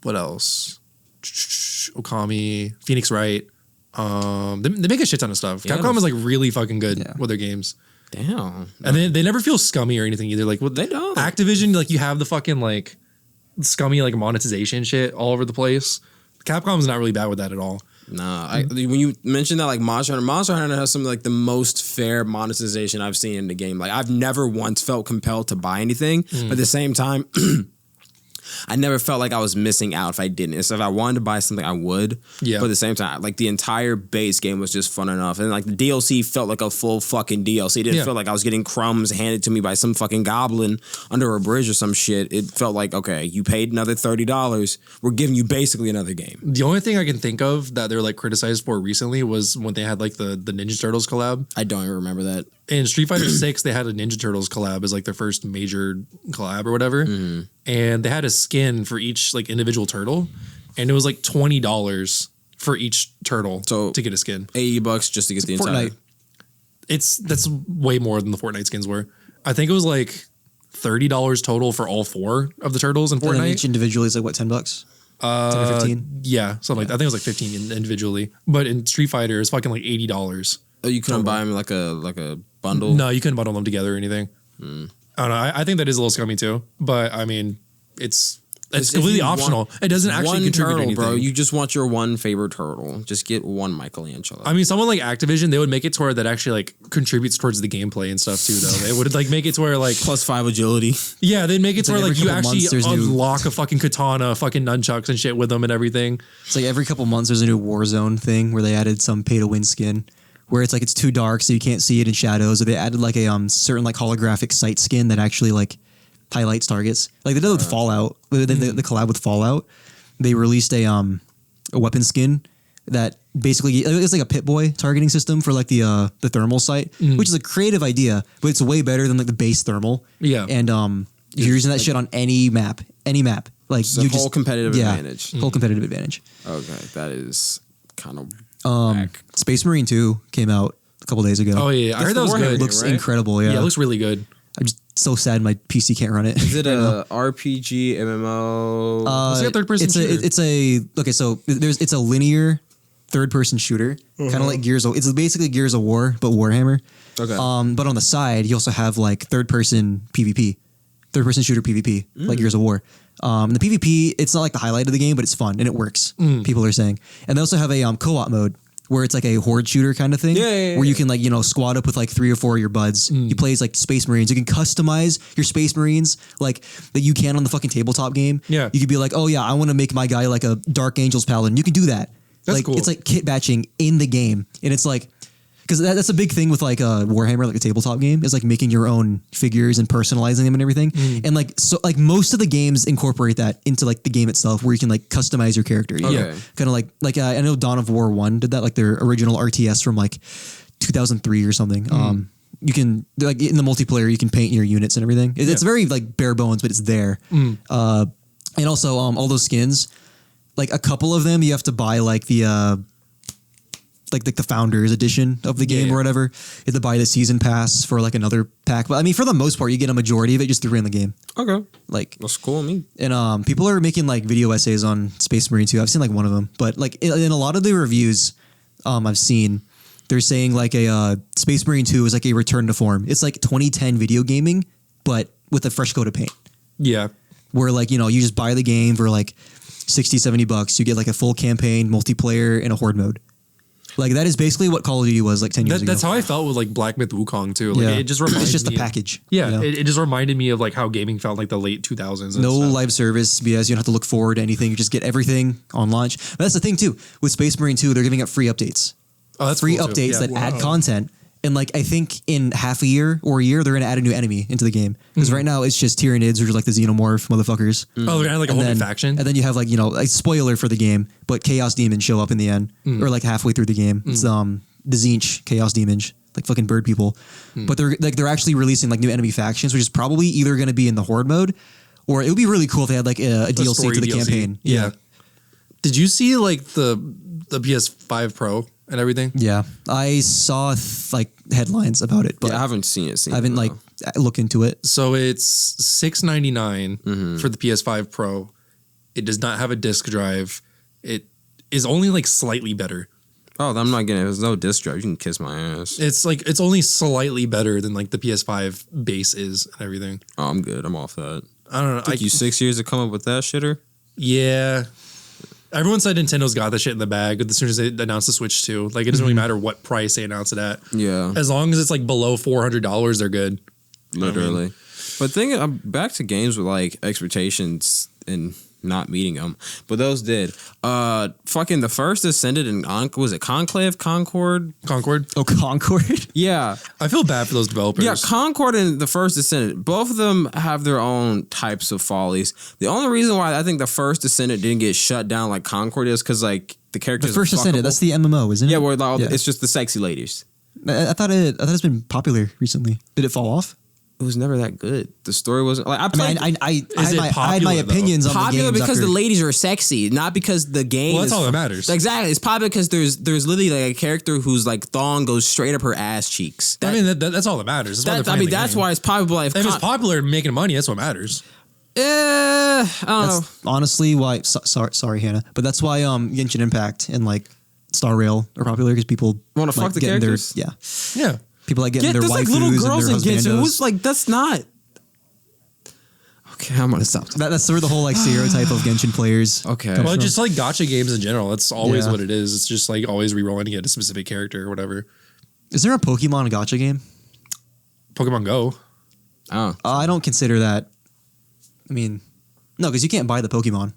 What else? Okami, Phoenix Wright. They make a shit ton of stuff. Yeah, Capcom is like really fucking good Yeah. with their games. Damn. And they never feel scummy or anything either. Like what They don't. Activision, like you have the fucking like scummy like monetization shit all over the place. Capcom's not really bad with that at all. Nah, when you mentioned that, like Monster Hunter has some of like the most fair monetization I've seen in the game. Like I've never once felt compelled to buy anything, but at the same time, I never felt like I was missing out if I didn't. So if I wanted to buy something, I would. Yeah. But at the same time, like the entire base game was just fun enough. And like the DLC felt like a full fucking DLC. It didn't feel like I was getting crumbs handed to me by some fucking goblin under a bridge or some shit. It felt like, okay, you paid another $30. We're giving you basically another game. The only thing I can think of that they're like criticized for recently was when they had like the Ninja Turtles collab. I don't even remember that. In Street Fighter 6, they had a Ninja Turtles collab as like their first major collab or whatever. Mm-hmm. And they had a skin for each like individual turtle. And it was like $20 for each turtle to get a skin. $80 just to get the entire. That's way more than the Fortnite skins were. I think it was like $30 total for all 4 of the turtles in And then Fortnite. each individually is like what, $10? 10 or 15? Yeah, something like that. I think it was like 15 individually. But in Street Fighter, it's fucking like $80. Oh, you couldn't buy them like a bundle? No, you couldn't bundle them together or anything. I don't know. I think that is a little scummy too. But I mean, it's completely optional. It doesn't actually contribute anything. Bro. You just want your one favorite turtle. Just get one Michelangelo. I mean, someone like Activision, they would make it to where that actually like contributes towards the gameplay and stuff too. Though they would like make it to where like +5 agility. Yeah, they'd make it to like where like every you couple actually months there's new- unlock a fucking katana, fucking nunchucks and shit with them and everything. It's like every couple months there's a new Warzone thing where they added some pay to win skin where it's like it's too dark so you can't see it in shadows, or they added like a certain like holographic sight skin that actually like highlights targets. Like they did it with Fallout, the collab with Fallout. They released a weapon skin that basically it's like a Pit-Boy targeting system for like the thermal sight, which is a creative idea, but it's way better than like the base thermal. Yeah. And you're using that shit on any map. Like It's a whole competitive advantage. Whole competitive advantage. Okay, that is kind of Space Marine 2 came out a couple days ago. Oh yeah, I heard that was good. It looks right? incredible. Yeah. Yeah, it looks really good. I'm just so sad my PC can't run it. Is it a RPG MMO? It's like a third-person shooter. It's a linear third-person shooter, kind of like Gears of. It's basically Gears of War, but Warhammer. Okay. But on the side, you also have like third-person PvP, third-person shooter PvP, like Gears of War. The PvP, it's not like the highlight of the game, but it's fun and it works. People are saying, and they also have a co-op mode where it's like a horde shooter kind of thing, where you can like squad up with like 3 or 4 of your buds. You play as like Space Marines. You can customize your Space Marines like that you can on the fucking tabletop game. Yeah. You could be like, oh yeah, I want to make my guy like a Dark Angels Paladin. You can do that. That's like cool. It's like kit batching in the game, and it's like. Because that's a big thing with like Warhammer, like a tabletop game, is like making your own figures and personalizing them and everything. And like so, like most of the games incorporate that into like the game itself, where you can like customize your character. You know? Kind of like I know Dawn of War 1 did that, like their original RTS from like 2003 or something. You can like in the multiplayer, you can paint your units and everything. It's very like bare bones, but it's there. And also all those skins, like a couple of them, you have to buy like the founders edition of the game or whatever. You have to buy the season pass for like another pack. But I mean, for the most part, you get a majority of it just through in the game. Okay. Like That's cool with me. And people are making like video essays on Space Marine 2. I've seen like one of them, but like in a lot of the reviews I've seen, they're saying like a Space Marine 2 is like a return to form. It's like 2010 video gaming, but with a fresh coat of paint. Yeah. Where like, you just buy the game for like $60-$70. You get like a full campaign, multiplayer, and a horde mode. Like that is basically what Call of Duty was like 10 years ago. That's how I felt with like Black Myth Wukong too. Like it just reminded me. It's just a package. Yeah, it just reminded me of like how gaming felt like the late 2000s. No live service because you don't have to look forward to anything. You just get everything on launch. But that's the thing too. With Space Marine 2, they're giving out free updates. Oh, that's free cool too. updates Yeah. that add content. And like I think in half a year or a year, they're going to add a new enemy into the game. Because right now it's just Tyranids, which are like the xenomorph motherfuckers. Oh, they're like a whole new faction. And then you have like, like spoiler for the game, but Chaos Demons show up in the end or like halfway through the game. It's the Zinch Chaos Demons, like fucking bird people. But they're actually releasing like new enemy factions, which is probably either going to be in the horde mode, or it would be really cool if they had like a DLC to the campaign. Yeah. Did you see like the PS5 Pro and everything? Yeah, I saw like headlines about it, but I haven't seen it. I haven't like looked into it. So it's $699 for the PS5 Pro. It does not have a disc drive. It is only like slightly better. Oh, I'm not getting it. There's no disc drive. You can kiss my ass. It's only slightly better than like the PS5 base is and everything. Oh, I'm good. I'm off that. I don't know. Took you 6 years to come up with that shitter? Yeah. Everyone said Nintendo's got the shit in the bag as soon as they announced the Switch 2. Like, it doesn't really matter what price they announce it at. Yeah. As long as it's like below $400, they're good. Literally. But back to games with like expectations. and not meeting them, but those did. Fucking the first Ascended and was it Conclave, Concord? Oh, Concord. Yeah, I feel bad for those developers. yeah. Concord and the first Ascended, both of them have their own types of follies. The only reason why I think the first Ascended didn't get shut down like Concord is because like the characters. The first are Ascended. fuckable. That's the MMO, isn't it? Yeah, where Yeah. it's just the sexy ladies. I thought it's been popular recently. Did it fall off? It was never that good. The story wasn't like I I played. mean, I Is had it my popular, though? opinions on the popular games because after- the ladies are sexy, not because the game. Well, that's is all that matters. Exactly, it's popular because there's literally like a character whose like thong goes straight up her ass cheeks. I mean, that's all that matters. That's why they're playing the that's game. why it's popular. If it's popular and making money, that's what matters. I don't know. That's honestly why. Sorry, Hannah, but that's why Genshin Impact and like Star Rail are popular because people Wanna fuck the getting characters? Yeah, Yeah. people like getting their There's waifus like little girls in and their Genshin. husbandos. Who's like that's not. Okay, I'm gonna stop. That's sort of the whole like stereotype of Genshin players. Okay. comes Well, from. just like gacha games in general, that's always Yeah. what it is. It's just like always rerolling to get a specific character or whatever. Is there a Pokemon gacha game? Pokemon Go. Oh, I don't consider that. I mean, no, because you can't buy the Pokemon.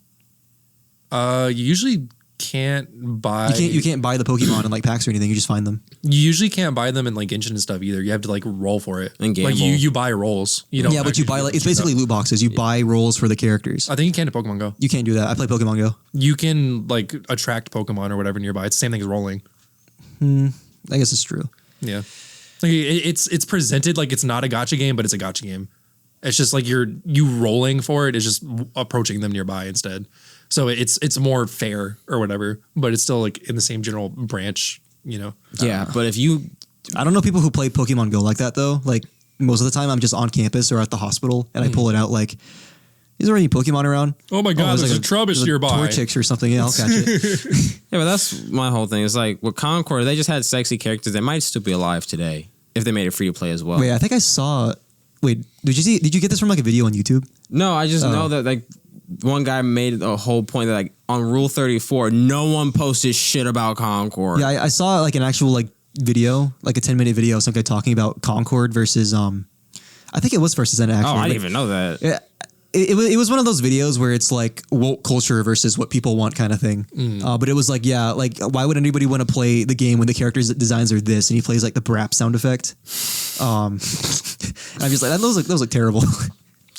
You usually can't buy. You can't buy the Pokemon in like packs or anything. You just find them. You usually can't buy them in like Genshin and stuff either. You have to like roll for it. And like gamble. you buy rolls. You don't. Yeah, but you actually buy like it's straight basically up. loot boxes. You buy rolls for the characters. I think you can to Pokemon Go. You can't do that. I play Pokemon Go. You can like attract Pokemon or whatever nearby. It's the same thing as rolling. I guess it's true. Yeah, like it's presented like it's not a gacha game, but it's a gacha game. It's just like you rolling for it is just approaching them nearby instead. So it's more fair or whatever, but it's still like in the same general branch, you know. yeah. But if you I don't know people who play Pokemon Go like that though. Like most of the time, I'm just on campus or at the hospital, and I pull it out. Like, is there any Pokemon around? Oh my god, there's a Trubbish nearby. Torchic or something. Yeah, I'll catch it. Yeah, but that's my whole thing. It's like with Concord, they just had sexy characters. They might still be alive today if they made it free to play as well. Wait, I think I saw. Wait, did you get this from like a video on YouTube? No, I just know that like one guy made a whole point that like on Rule 34, no one posted shit about Concord. Yeah, I saw like an actual like video, like a 10-minute video, of some guy talking about Concord versus I think it was versus N actually. Oh, I Like, didn't even know that. Yeah, it was one of those videos where it's like woke culture versus what people want kind of thing. But it was like, yeah, like why would anybody want to play the game when the characters designs are this? And he plays like the brap sound effect. I'm just like those look terrible.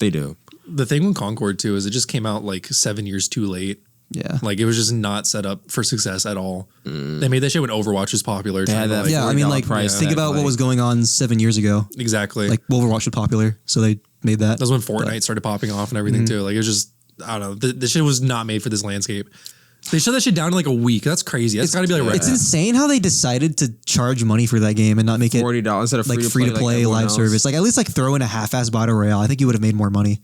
They do. The thing with Concord too is it just came out like 7 years too late. Yeah. Like it was just not set up for success at all. They made that shit when Overwatch was popular. They had trying to, that, like- Yeah, I mean, like price think tag, about what like- was going on 7 years ago. exactly. Like Overwatch was popular, so they made that. That's when Fortnite started popping off and everything too. Like it was just, I don't know. The shit was not made for this landscape. They shut that shit down in like a week. That's crazy. That's got to be like It's insane how they decided to charge money for that game and not make it $40 instead of like free to play like live service. Like at least like throw in a half-ass battle royale. I think you would have made more money.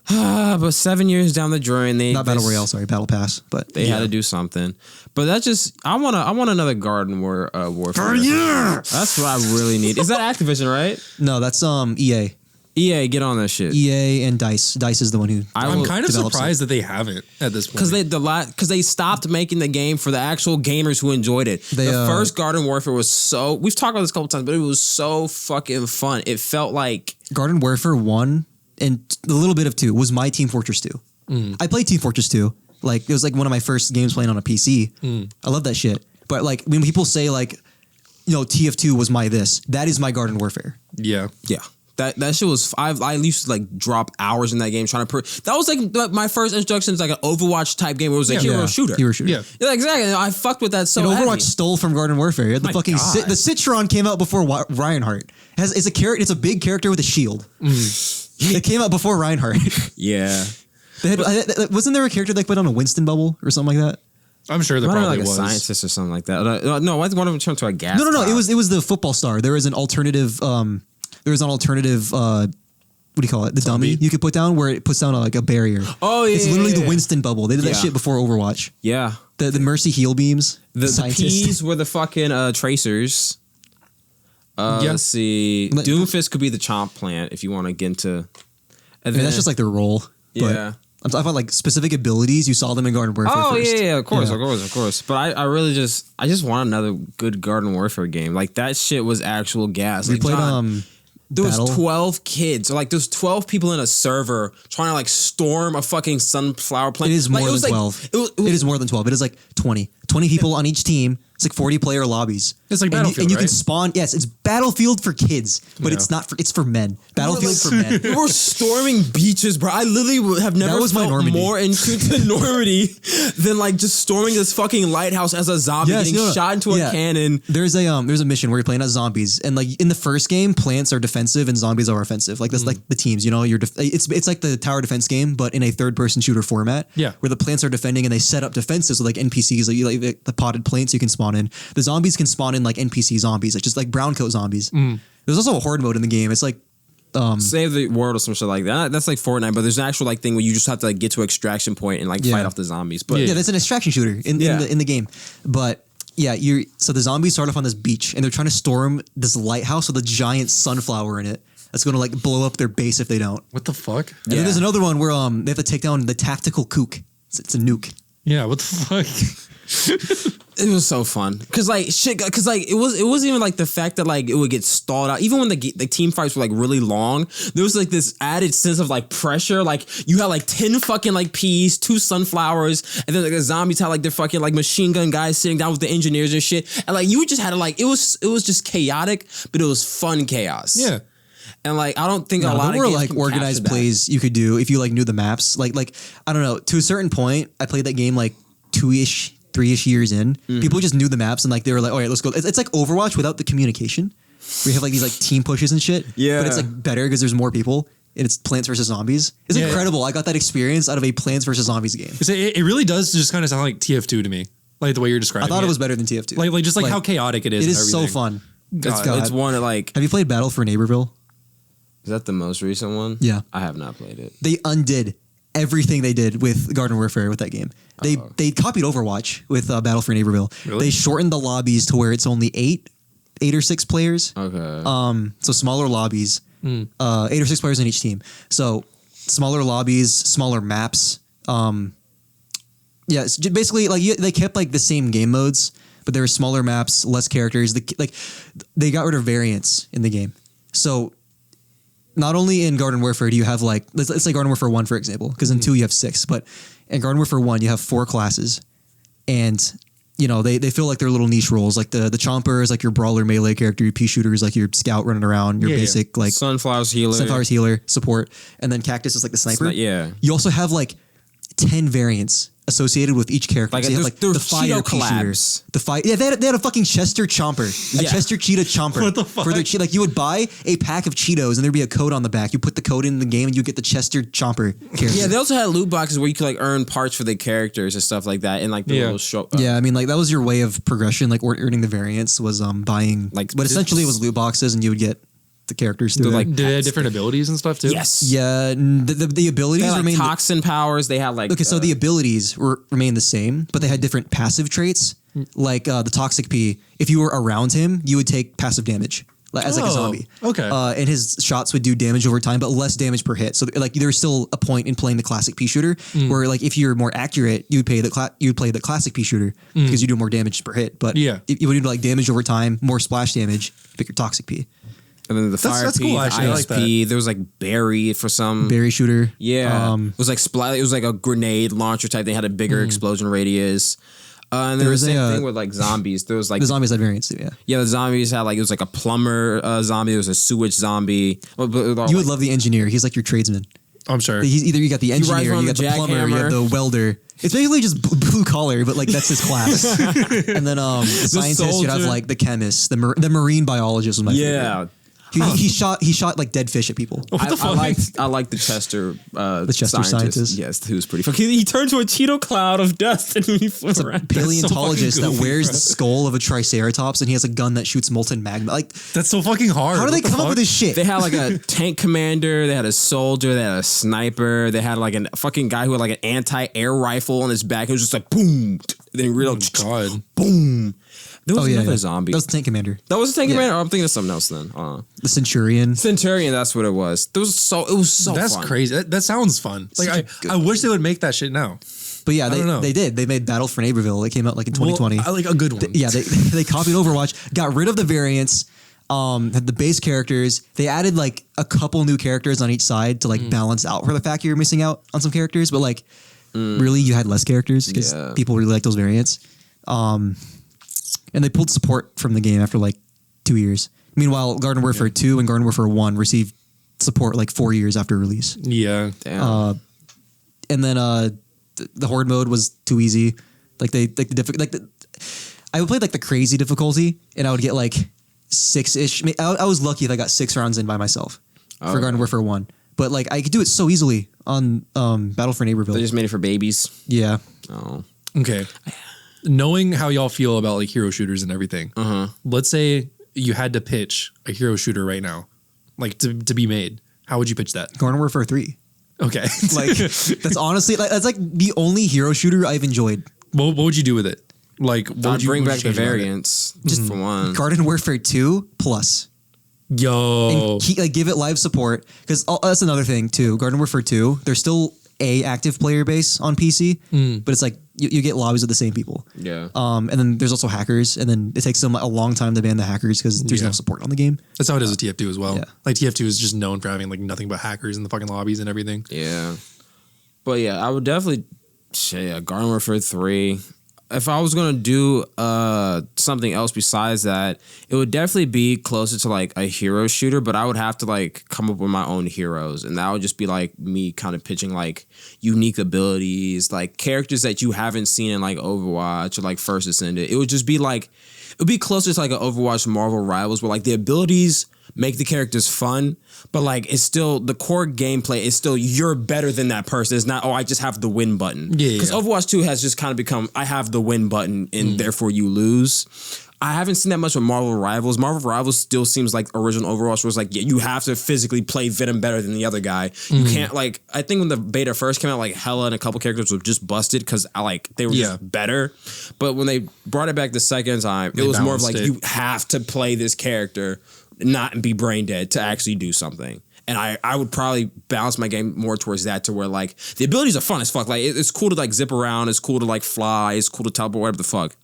But 7 years down the drain, they Not battle royale, sorry, battle pass. But They had to do something. But that's just I want another Garden Warfare. yeah. That's what I really need. Is that Activision, right? No, that's EA. EA, get on that shit. EA and Dice. Dice is the one who I'm kind of develops surprised that they haven't at this point. Because they stopped making the game for the actual gamers who enjoyed it. They, the first Garden Warfare was so we've talked about this a couple times, but it was so fucking fun. It felt like Garden Warfare 1 and a little bit of 2 was my Team Fortress 2. I played Team Fortress 2. Like it was like one of my first games playing on a PC. I love that shit. But like when people say like, you know, TF2 was my this, that is my Garden Warfare. yeah. yeah. That shit was I used to like drop hours in that game trying to that was like my first introduction to like an Overwatch type game where it was a hero shooter. Hero shooter. Yeah. Yeah, exactly. I fucked with that so And Overwatch heavy. stole from Garden Warfare. The My fucking God. the Citron came out before Reinhardt. It's a character. It's a big character with a shield. It came out before Reinhardt. Yeah. They had, wasn't there a character that put on a Winston bubble or something like that? I'm sure there Probably probably like a was. scientist or something like that. No, one of them turned to a gas. No. cloud. It was the football star. There was an alternative. There was an alternative. What do you call it? The dummy you could put down where it puts down like a barrier. Oh yeah. It's literally yeah, the Winston bubble. They did that Yeah. shit before Overwatch. Yeah. The Mercy heal beams. The scientist. P's were the fucking tracers. Let's see. But- Doomfist could be the chomp plant if you want to get into. I mean, that's just like their role. Yeah. But I'm talking about like specific abilities. You saw them in Garden Warfare Oh first. yeah, of course, Yeah. of course. But I really just want another good Garden Warfare game. Like that shit was actual gas. We Like, played John, there was battle. 12 kids, or like there's 12 people in a server trying to like storm a fucking sunflower plant. It is Like, more than was like- 12. it It is more than 12. It is like 20. 20 people on each team. It's like 40 player lobbies. It's like And Battlefield, and you can right? spawn. Yes, it's Battlefield for kids, but Yeah. it's not for. It's for men. Battlefield for men. We were storming beaches, bro. I literally have never was my felt Normandy. more into the Normandy than like just storming this fucking lighthouse as a zombie Yes, getting no, no. shot into a Yeah. cannon. There's a mission where you're playing as zombies, and like in the first game, plants are defensive and zombies are offensive. Like that's like the teams. You know, it's like the tower defense game, but in a third person shooter format. Yeah. where the plants are defending and they set up defenses with like NPCs, like the potted plants you can spawn in. The zombies can spawn in like NPC zombies, like just like brown coat zombies. There's also a horde mode in the game. It's like Save the world or some shit like that. That's like Fortnite, but there's an actual like thing where you just have to like get to an extraction point and like Yeah. fight off the zombies. But yeah, that's an extraction shooter in the game. But yeah, so the zombies start off on this beach and they're trying to storm this lighthouse with a giant sunflower in it. That's going to like blow up their base if they don't. What the fuck? And then there's another one where they have to take down the tactical kook. It's a nuke. Yeah, what the fuck? it was so fun because like shit, because like it wasn't even like the fact that like it would get stalled out. Even when the team fights were like really long, there was like this added sense of like pressure. Like you had like 10 fucking like peas, 2 sunflowers, and then like the zombies had like their fucking like machine gun guys sitting down with the engineers and shit. And like you just had to like it was just chaotic, but it was fun chaos. Yeah. And like I don't think a No, lot there of were games like can organized capture that. plays you could do if you like knew the maps. Like I don't know, to a certain point, I played that game like 2-ish, 3-ish years in. People just knew the maps and like they were like, all right, let's go. It's like Overwatch without the communication. We have like these like team pushes and shit. Yeah. But it's like better because there's more people and it's Plants vs Zombies. It's Yeah. incredible. I got that experience out of a Plants vs Zombies game. It really does just kind of sound like TF2 to me, like the way you're I describing. thought it was better than TF2. like just like how chaotic it is. It and is so everything. fun. God, It's one of like Have you played Battle for Neighborville? is that the most recent one? Yeah. I have not played it. They undid everything they did with Garden Warfare with that game. They copied Overwatch with Battle for Neighborville. Really? They shortened the lobbies to where it's only 8 or 6 players. Okay. So smaller lobbies, 8 or 6 players in each team. So smaller lobbies, smaller maps. Yeah, it's basically like they kept like the same game modes, but there were smaller maps, less characters. They got rid of variance in the game. So not only in Garden Warfare do you have like let's say Garden Warfare 1 for example, because in 2 you have 6, but in Garden Warfare 1 you have 4 classes, and you know they feel like they're little niche roles. Like the Chomper is like your brawler melee character, your pea shooter is like your scout running around, your basic like Sunflower's healer. Sunflower's healer support, and then Cactus is like the sniper. Yeah. You also have like 10 variants associated with each character. Like, So you have there's- like there's the fire Cheeto pea shooter, collabs. the fire. Yeah, they had a fucking Chester Chomper, a Yeah. Chester Cheetah Chomper. What the fuck? For their like you would buy a pack of Cheetos and there'd be a code on the back. You put the code in the game and you get the Chester Chomper character. Yeah, they also had loot boxes where you could like earn parts for the characters and stuff like that, and like the Yeah. little show. Yeah, I mean, like that was your way of progression, like earning the variants was buying Like, but essentially it was loot boxes and you would get the characters through They're there. like- Did they have different abilities and stuff too? Yes. Yeah, the abilities They had like remain. toxin powers. They had like Okay, so the abilities remain the same, but they had different passive traits. Like the toxic P, if you were around him, you would take passive damage as like a Oh, zombie. okay. And his shots would do damage over time, but less damage per hit. So like there's still a point in playing the classic P shooter where like if you're more accurate, you'd play the classic P shooter because you do more damage per hit. But Yeah. if you would do like damage over time, more splash damage, pick your toxic P. and then the fire that's P, cool, the actually. I ice like P. There was like berry for some. Berry shooter. Yeah, it was like it was like a grenade launcher type. They had a bigger explosion radius. And then There the was same a, thing with like zombies. There was like The zombies had variants too, yeah. the zombies had like it was like a plumber zombie. There was a sewage zombie. You would love the engineer. He's like your tradesman. I'm sure. He's either you got the rides engineer, around you got the the plumber, you jackhammer. have the welder. It's basically just blue collar, but like that's his class. And then the scientist, you'd have soldier. like the chemist, the marine biologist was my favorite. Yeah. He shot like dead fish at people. What the fuck? I liked the Chester Chester scientist. Yes, he was pretty funny. He turned to a Cheeto cloud of dust and he flew around. Paleontologist fucking that goofy, wears bro. the skull of a triceratops and he has a gun that shoots molten magma. Like, That's so fucking hard. how do they What the come up fuck? with this shit? They had like a tank commander, they had a soldier, they had a sniper, they had like a fucking guy who had like an anti-air rifle on his back. It was just like boom. Then real God. boom. There was another zombie. That was the tank commander. That was a tank Yeah. commander. Oh, I'm thinking of something else then. The centurion. Centurion, that's what it was. It was so That's fun. crazy. That sounds fun. Like Such a good I wish they would make that shit now. But yeah, don't know. they did. They made Battle for Neighborville. It came out like in 2020. Well, I like a good one. Yeah, they copied Overwatch, got rid of the variants, Had the base characters. They added like a couple new characters on each side to like balance out for the fact you're missing out on some characters, but like really you had less characters because people really like those variants. And they pulled support from the game after like 2 years. Meanwhile, Garden Warfare 2 and Garden Warfare 1 received support like 4 years after release. Yeah. Damn. And then the horde mode was too easy. Like I would play like the crazy difficulty, and I would get like 6-ish. I was lucky if I got 6 rounds in by myself for Garden Warfare 1. But like I could do it so easily on Battle for Neighborville. They just made it for babies. Yeah. Oh. Okay. Knowing how y'all feel about like hero shooters and everything, let's say you had to pitch a hero shooter right now, like to be made. How would you pitch that? Garden Warfare 3. Okay. Like that's honestly like that's like the only hero shooter I've enjoyed. What would you do with it? Like, what I'd would you bring what back would the you change about it? variants just for one. Garden Warfare 2 plus. Yo. And like give it live support, because that's another thing too. Garden Warfare 2, there's still a active player base on PC, but it's like you get lobbies with the same people. Yeah. And then there's also hackers, and then it takes them a long time to ban the hackers because there's no support on the game. That's how it is with TF2 as well. Yeah. Like TF2 is just known for having like nothing but hackers in the fucking lobbies and everything. Yeah. But yeah, I would definitely say Garden Warfare 3. If I was going to do something else besides that, it would definitely be closer to like a hero shooter, but I would have to like come up with my own heroes. And that would just be like me kind of pitching like unique abilities, like characters that you haven't seen in like Overwatch or like First Ascended. It would just be like, it would be closer to like an Overwatch Marvel Rivals where like the abilities make the characters fun, but like it's still the core gameplay is still you're better than that person. It's not, oh, I just have the win button. Yeah. Because Overwatch 2 has just kind of become I have the win button and therefore you lose. I haven't seen that much with Marvel Rivals. Marvel Rivals still seems like original Overwatch where it's like, yeah, you have to physically play Venom better than the other guy. You can't like, I think when the beta first came out, like Hella and a couple characters were just busted because they were just better. But when they brought it back the second time, it was more of like, you have to play this character, not be brain dead to actually do something. And I would probably balance my game more towards that to where like the abilities are fun as fuck. Like it's cool to like zip around. It's cool to like fly. It's cool to teleport, whatever the fuck.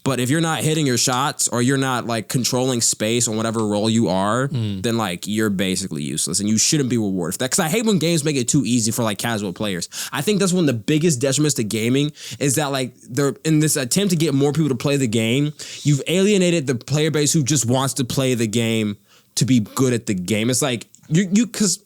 But if you're not hitting your shots or you're not like controlling space on whatever role you are, then like you're basically useless and you shouldn't be rewarded for that. Because I hate when games make it too easy for like casual players. I think that's one of the biggest detriments to gaming is that like they're in this attempt to get more people to play the game. You've alienated the player base who just wants to play the game to be good at the game. It's like because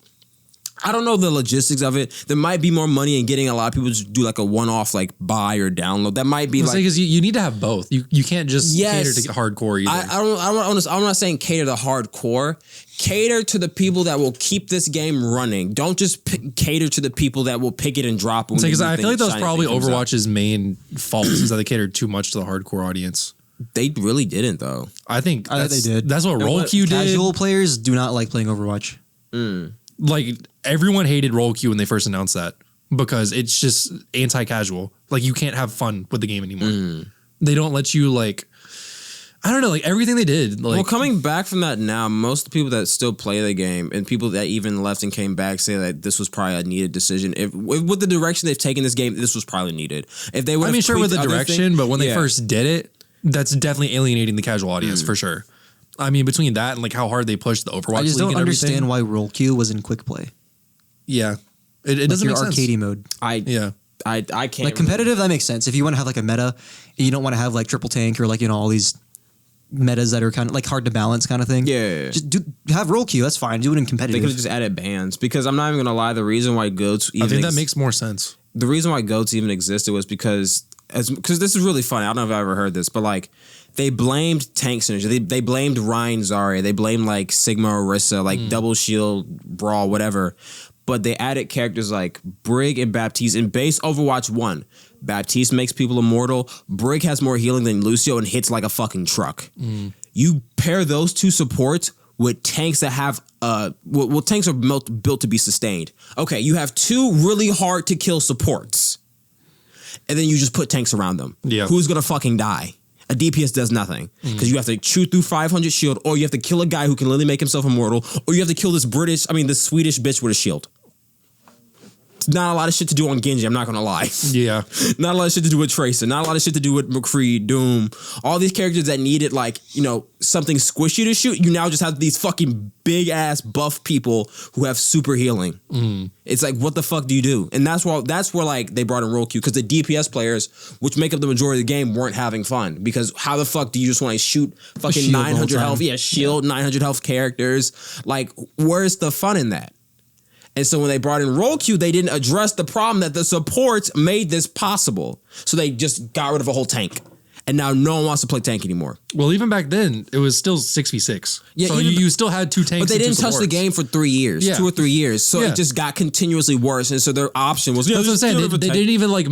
I don't know the logistics of it. There might be more money in getting a lot of people to do like a one-off like buy or download. That might be like because you need to have both. You can't just cater to hardcore either. I'm not saying cater to hardcore. Cater to the people that will keep this game running. Don't just cater to the people that will pick it and drop it. Because I feel like that was probably Overwatch's main fault is that they catered too much to the hardcore audience. They really didn't though. I think they did. That's what Roll Q did. Casual players do not like playing Overwatch. Like everyone hated Roll Q when they first announced that because it's just anti-casual. Like you can't have fun with the game anymore. They don't let you like, I don't know, like everything they did. Like, well, coming back from that now, most people that still play the game and people that even left and came back say that this was probably a needed decision. If with the direction they've taken this game, this was probably needed. If they would, sure with the direction, but when they first did it, that's definitely alienating the casual audience for sure. I mean, between that and like how hard they pushed the Overwatch, I just League don't and understand everything. why Roll Q was in quick play. Yeah, it doesn't your make sense. arcadey mode. I can't Like competitive, that makes sense. If you want to have like a meta, and you don't want to have like triple tank or like all these metas that are kind of like hard to balance kind of thing. Yeah. Just have Roll Q. That's fine. Do it in They competitive. could have just added bans because I'm not even gonna lie. The reason why goats even I think that makes more sense. the reason why goats even existed was because this is really funny. I don't know if I've ever heard this, but like they blamed tank synergy. They blamed Ryan Zarya. They blamed like Sigma Orisa, like Double Shield, Brawl, whatever. But they added characters like Brig and Baptiste in base Overwatch 1. Baptiste makes people immortal. Brig has more healing than Lucio and hits like a fucking truck. You pair those two supports with tanks that have tanks are built to be sustained. Okay, you have two really hard to kill supports. And then you just put tanks around them. Yeah. Who's gonna fucking die? A DPS does nothing because you have to shoot through 500 shield, or you have to kill a guy who can literally make himself immortal, or you have to kill this Swedish bitch with a shield. not a lot of shit to do on Genji. I'm not gonna lie. Yeah. Not a lot of shit to do with Tracer. Not a lot of shit to do with McCree, Doom. All these characters that needed like, something squishy to shoot. You now just have these fucking big ass buff people who have super healing. It's like, what the fuck do you do? And that's where like they brought in roll queue, because the DPS players, which make up the majority of the game, weren't having fun, because how the fuck do you just want to shoot fucking 900 health? Yeah, shield 900 health characters. Like, where's the fun in that? And so when they brought in roll queue, they didn't address the problem that the supports made this possible. So they just got rid of a whole tank. And now no one wants to play tank anymore. Well, even back then, it was still 6v6. Yeah, so you still had 2 tanks. But they didn't touch the game for 3 years, 2 or 3 years. So it just got continuously worse. And so their option was, that's what I'm saying. They didn't even like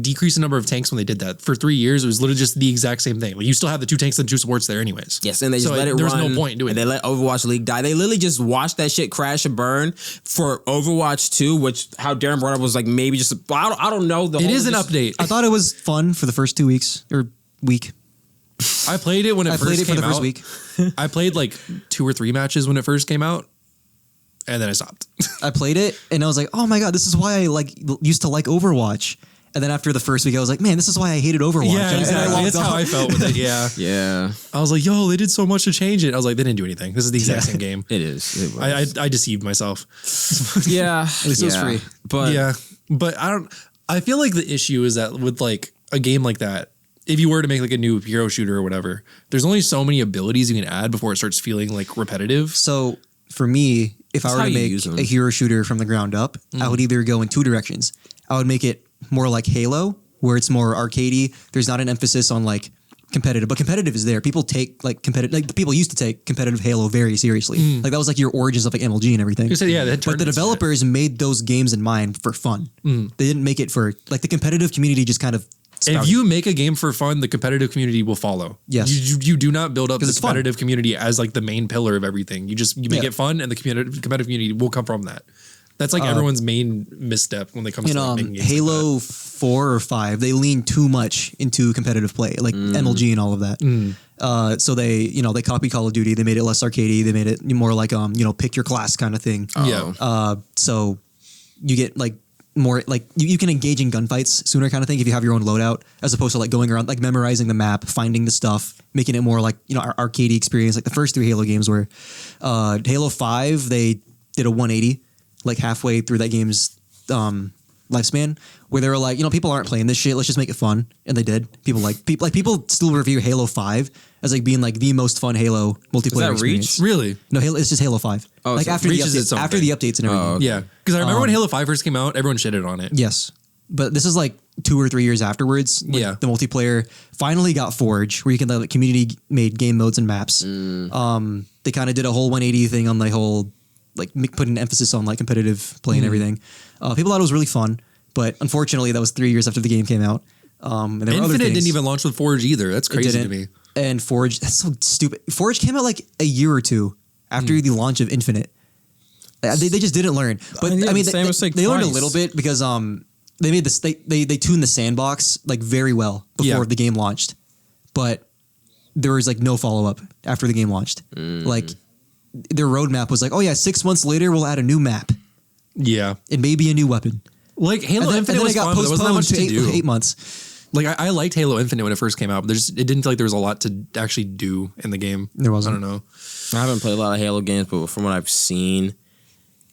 decrease the number of tanks when they did that. For 3 years, it was literally just the exact same thing. Like, you still have the 2 tanks and 2 supports there anyways. Yes, and they just let it run. There's no point doing it. And they let Overwatch League die. They literally just watched that shit crash and burn for Overwatch 2, which how Darren brought up was like maybe just, I don't know. It is an update. I thought it was fun for the first 2 weeks or week. I played it when it first came out. First week. I played like 2 or 3 matches when it first came out, and then I stopped. I played it and I was like, oh my God, this is why I used to like Overwatch. And then after the first week, I was like, man, this is why I hated Overwatch. Yeah, exactly. That's how I felt with it. Yeah. Yeah. I was like, yo, they did so much to change it. I was like, they didn't do anything. This is the exact same game. It is. It was. I deceived myself. Yeah. At least it was free. But but I feel like the issue is that with like a game like that, if you were to make like a new hero shooter or whatever, there's only so many abilities you can add before it starts feeling like repetitive. So for me, if I were to make a hero shooter from the ground up, I would either go in 2 directions. I would make it more like Halo, where it's more arcadey. There's not an emphasis on like competitive, but competitive is there. People take like competitive, like people used to take competitive Halo very seriously. Like that was like your origins of like MLG and everything. Said, yeah, but the developers made those games in mind for fun. They didn't make it for like the competitive community just kind of spouted. If you make a game for fun, the competitive community will follow. Yes. You do not build up the it's competitive community as like the main pillar of everything. You make it fun, and the competitive community will come from that. That's like everyone's main misstep when they come to like making games. Halo like 4 or 5, they lean too much into competitive play, like MLG and all of that. So they copied Call of Duty. They made it less arcadey. They made it more like pick your class kind of thing. Yeah. So you get like more like you can engage in gunfights sooner kind of thing if you have your own loadout, as opposed to like going around like memorizing the map, finding the stuff, making it more like arcadey experience. Like the first 3 Halo games were Halo 5. They did a 180 like halfway through that game's lifespan, where they were like, people aren't playing this shit, let's just make it fun, and they did. People still review Halo 5 as like being like the most fun Halo multiplayer experience. Really? No, it's just Halo 5. Oh, like after the updates and everything. Okay. Yeah, because I remember when Halo 5 first came out, everyone shitted on it. Yes, but this is like 2 or 3 years afterwards. Yeah, the multiplayer finally got Forge, where you can like community made game modes and maps. They kind of did a whole 180 thing on the whole, like putting an emphasis on like competitive play and everything. People thought it was really fun, but unfortunately that was 3 years after the game came out. And there were other things. Infinite didn't even launch with Forge either. That's crazy to me. And Forge, that's so stupid. Forge came out like a year or 2 after the launch of Infinite. They just didn't learn. But I mean, they learned a little bit because they made this. They tuned the sandbox like very well before the game launched, but there was like no follow up after the game launched. Like their roadmap was like, oh yeah, 6 months later we'll add a new map. Yeah, and maybe a new weapon. Like Halo Infinite was fun, but there wasn't that much to do. 8 months. Like I liked Halo Infinite when it first came out, but it didn't feel like there was a lot to actually do in the game. There wasn't. I don't know. I haven't played a lot of Halo games, but from what I've seen,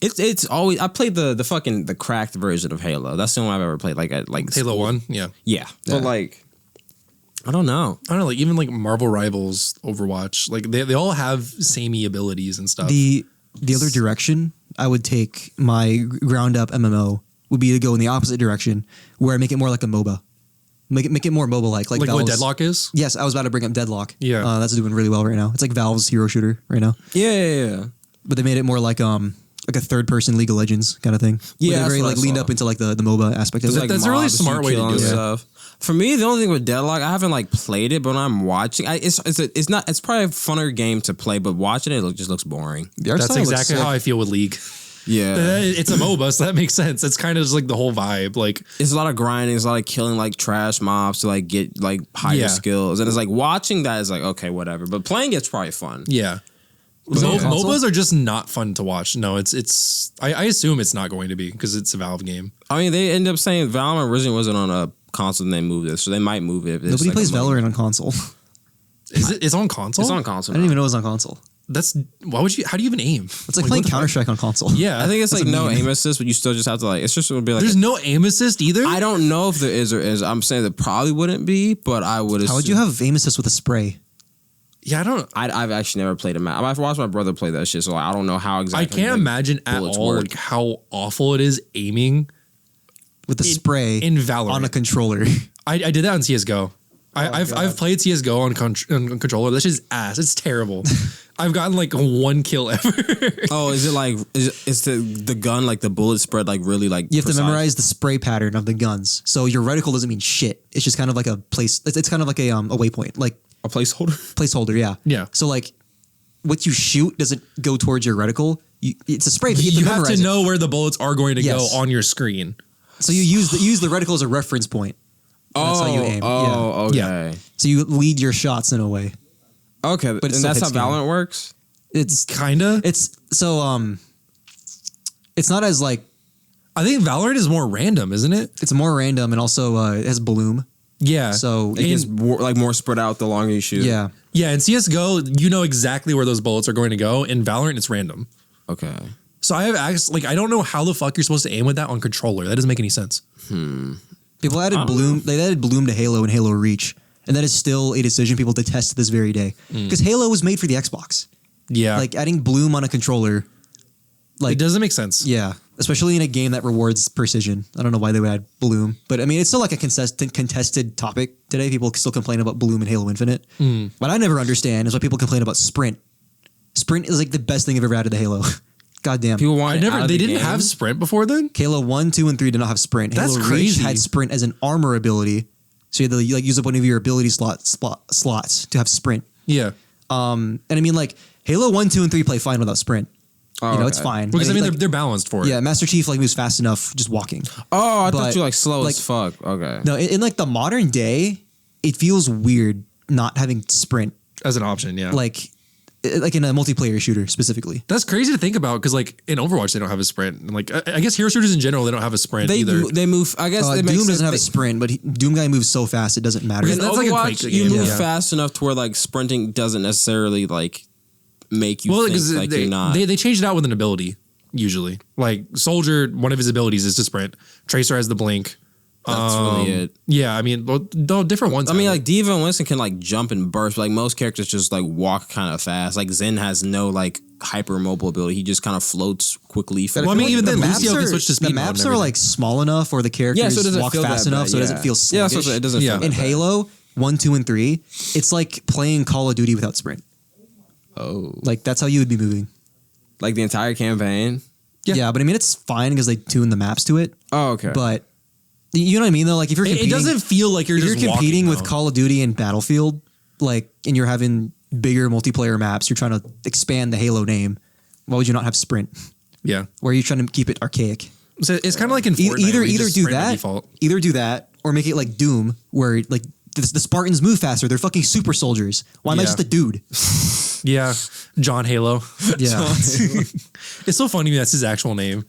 it's always, I played the cracked version of Halo. That's the only one I've ever played. Like Halo school. 1, yeah. But like, I don't know. Like even like Marvel Rivals, Overwatch, like they all have samey abilities and stuff. The other direction I would take my ground up MMO would be to go in the opposite direction, where I make it more like a MOBA. Make it more mobile like what Deadlock is? Yes, I was about to bring up Deadlock. Yeah. That's doing really well right now. It's like Valve's hero shooter right now. Yeah. But they made it more like a third person League of Legends kind of thing. Yeah, they very like leaned up into like the MOBA aspect of it. Like that's a really smart way to do it. For me, the only thing with Deadlock, I haven't like played it, but when I'm watching, it's probably a funner game to play, but watching it just looks boring. That's exactly how I feel with League. Yeah, it's a MOBA, so that makes sense. It's kind of just like the whole vibe. Like it's a lot of grinding, it's a lot of killing like trash mobs to like get like higher skills, and it's like watching that is like okay, whatever. But playing it's probably fun. Yeah, MOBAs are just not fun to watch. No, it's. I assume it's not going to be because it's a Valve game. I mean, they end up saying Valorant originally wasn't on a console and they moved it, so they might move it. If Nobody plays Valorant on console. Is it? It's on console. It's on console. I didn't even know it was on console. That's why would you? How do you even aim? It's like playing what the fuck? Counter-Strike on console. Yeah, I think it's like no meme. aim assist, but you still just have to like. It's just would be like. there's no aim assist either. I don't know if there is or is. I'm saying there probably wouldn't be, but I would. How would you have aim assist with a spray? Yeah, I don't. I've actually never played a map. I've watched my brother play that shit, so like, I don't know how I exactly. can't like, imagine at bullets all work. like how awful it is aiming With the spray in Valorant on a controller. I did that on CS:GO. I've played CS:GO on controller. That's just ass. It's terrible. I've gotten like one kill ever. Oh, is it like is the gun like the bullet spread like really like You have precise? to memorize the spray pattern of the guns. So your reticle doesn't mean shit. It's just kind of like a place. It's kind of like a waypoint, like a placeholder. placeholder. Yeah. Yeah. So like, what you shoot doesn't go towards your reticle. It's a spray. But You have to memorize it. know where the bullets are going to Yes. go on your screen. So you use the reticle as a reference point. That's how you aim. Oh, Yeah. okay. So you lead your shots in a way. Okay, But it and still that's how hits you. Valorant works? It's Kinda. it's so it's not as like I think Valorant is more random, isn't it? it's more random and also it has bloom. Yeah. So It gets more spread out the longer you shoot. yeah. Yeah, in CS:GO, you know exactly where those bullets are going to go. In Valorant, it's random. Okay. So I have I don't know how the fuck you're supposed to aim with that on controller. That doesn't make any sense. People added bloom. They added bloom to Halo and Halo Reach, and that is still a decision people detest to this very day. Because Halo was made for the Xbox. Yeah. Like adding bloom on a controller, it doesn't make sense. yeah, especially in a game that rewards precision. I don't know why they would add bloom, but I mean it's still like a contested topic today. People still complain about bloom in Halo Infinite. What I never understand is why people complain about sprint. Sprint is like the best thing I've ever added to Halo. Goddamn. People want They didn't have sprint before then? Halo 1, 2, and 3 did not have sprint. That's Halo crazy. Reach had sprint as an armor ability. So you had to like use up one of your ability slots to have sprint. Yeah. And I mean like Halo 1, 2, and 3 play fine without sprint. Oh, It's okay. fine. Because I mean like, they're balanced for it. yeah, Master Chief like moves fast enough just walking. Oh, I But, thought you were like slow like- as fuck. Okay. No, in like the modern day, it feels weird not having sprint. As an option, yeah. Like in a multiplayer shooter specifically. That's crazy to think about because like in Overwatch they don't have a sprint. And like I guess hero shooters in general they don't have a sprint either. They move. I guess it makes Doom sense. doesn't have a sprint, but Doom guy moves so fast it doesn't matter. In That's like a Overwatch, Quake you game, move yeah. fast enough to where like sprinting doesn't necessarily like make you Well, think because like they, you're not. they changed it out with an ability usually. Like Soldier, one of his abilities is to sprint. Tracer has the blink. That's really it. Yeah, I mean, the different ones. I mean, have like Diva and Winston can like jump and burst, but like most characters just like walk kind of fast. Like Zen has no like hyper mobile ability; he just kind of floats quickly. Well, I mean, even then, maps Lucio are, can switch to speed the mode and maps are everything. like small enough, or the characters it doesn't walk feel fast that enough, bad, so it doesn't yeah. feel Yeah, that's what I'm sluggish. saying, it doesn't Yeah. feel that In bad. Halo 1, 2, and 3, it's like playing Call of Duty without sprint. Oh, Like that's how you would be moving. like the entire campaign. Yeah, but I mean it's fine because they tune the maps to it. Oh, okay. But you know what I mean though? Like if you're It competing, doesn't feel like you're if just you're competing walking, with though. Call of Duty and Battlefield, like and you're having bigger multiplayer maps, you're trying to expand the Halo name. Why would you not have sprint? Yeah, Or are you trying to keep it archaic? so it's kind of like in Fortnite, Either where you either just do sprint by that, default. either do that, or make it like Doom, where like the Spartans move faster. They're fucking super soldiers. Why am I Yeah. just a dude? Yeah, John Halo. Yeah, It's so funny that's his actual name.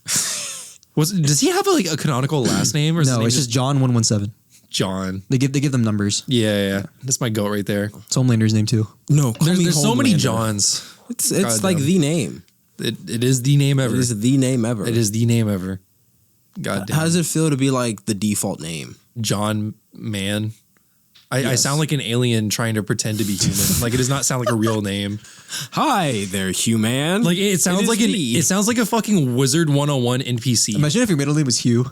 Does he have like a canonical last name or is his no, name it's just John 117. John? They give them numbers. Yeah. That's my goat right there. It's Homelander's name too. no, There's so many Johns. It's Goddamn. like the name. It is the name ever. It is the name ever. It is the name ever. God damn. How does it feel to be like the default name? John Man? I Yes. sound like an alien trying to pretend to be human. Like it does not sound like a real name. Hi there, human. Like it sounds is like me. it sounds like a fucking Wizard 101 NPC. Imagine if your middle name was Hugh.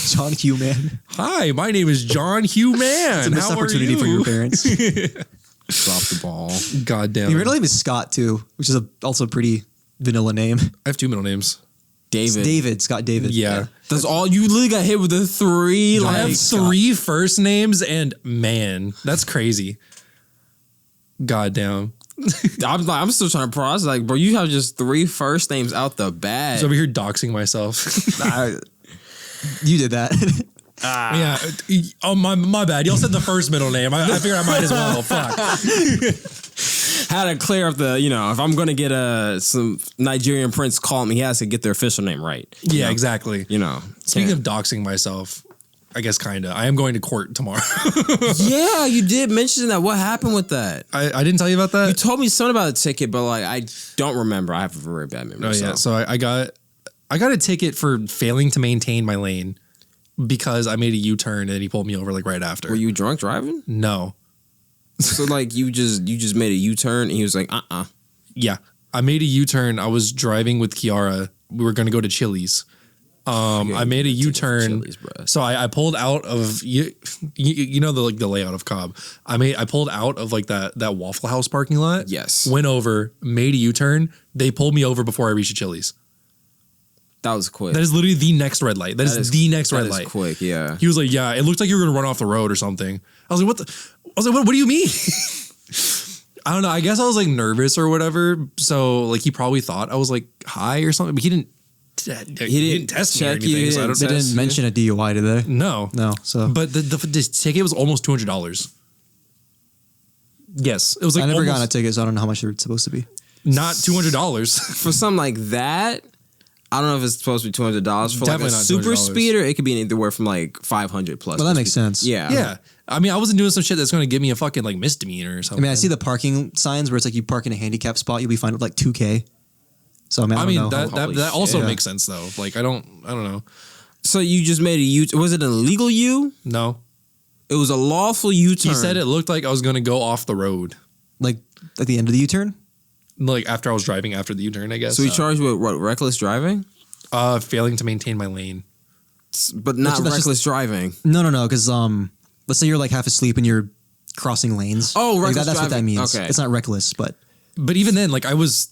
John Hugh Man. Hi, my name is John Hugh Man. It's a missed How are opportunity you? for your parents. Drop the ball. God damn. Your it. middle name is Scott too, which is also a pretty vanilla name. I have two middle names. It's David. David, Scott David. Yeah. That's all you literally got hit with the three. I Like have three first names and man, that's crazy. God damn. I'm still trying to process. Like, bro, you have just three first names out the bat. So over here doxing myself. You did that. Yeah. Oh my bad. Y'all said the first middle name. I figured I might as well. Fuck. Had to clear up the, if I'm going to get some Nigerian prince call me, he has to get their official name right. Yeah, exactly. Speaking of of doxing myself, I guess kind of. I am going to court tomorrow. Yeah, you did mention that. What happened with that? I didn't tell you about that? You told me something about a ticket, but like I don't remember. I have a very bad memory. Oh, yeah. So I got a ticket for failing to maintain my lane because I made a U-turn and he pulled me over like right after. Were you drunk driving? No. So like you just made a U-turn and he was like, Yeah. I made a U-turn. I was driving with Kiara. We were going to go to Chili's. I made a U-turn. So I pulled out of the layout of Cobb. I pulled out of like that Waffle House parking lot. Yes. Went over, made a U-turn. They pulled me over before I reached Chili's. That was quick. That is literally the next red light. That is the next red light. Quick, yeah. He was like, "Yeah, it looked like you were gonna run off the road or something." I was like, "What do you mean?" I don't know. I guess I was like nervous or whatever. So like he probably thought I was like high or something, but he didn't test me or anything. So they didn't mention a DUI, did they? No. So, but the ticket was almost $200. Yes, it was like I never got a ticket, so I don't know how much it's supposed to be. Not $200 for something like that. I don't know if it's supposed to be $200 for Definitely like a not super $200. speeder. It could be anywhere from like 500 plus. Well, that makes sense. Yeah. Yeah. I mean, I wasn't doing some shit that's going to give me a fucking like misdemeanor or something. I mean, I see the parking signs where it's like you park in a handicap spot, you'll be fined with like $2,000. So I mean, I don't know. that also makes sense though. Like I don't know. So you just made a U. Was it an illegal U? No. It was a lawful U-turn. He said it looked like I was going to go off the road. Like at the end of the U-turn? Like after I was driving after the U-turn, I guess. So he charged you with what? Reckless driving? Failing to maintain my lane. But not reckless driving. No, because let's say you're like half asleep and you're crossing lanes. Oh, like reckless that's driving. what that means. Okay. It's not reckless, but even then, like I was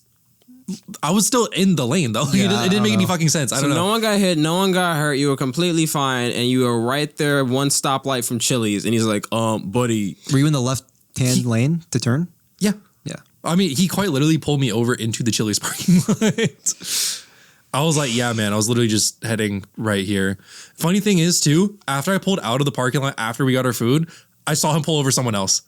still in the lane though. Yeah, it didn't make any fucking sense. I don't know. No one got hit. No one got hurt. You were completely fine, and you were right there, one stoplight from Chili's, and he's like, buddy, were you in the left-hand lane to turn? Yeah. Yeah. I mean, he quite literally pulled me over into the Chili's parking lot. I was like, yeah, man, I was literally just heading right here. Funny thing is, too, after I pulled out of the parking lot, after we got our food, I saw him pull over someone else.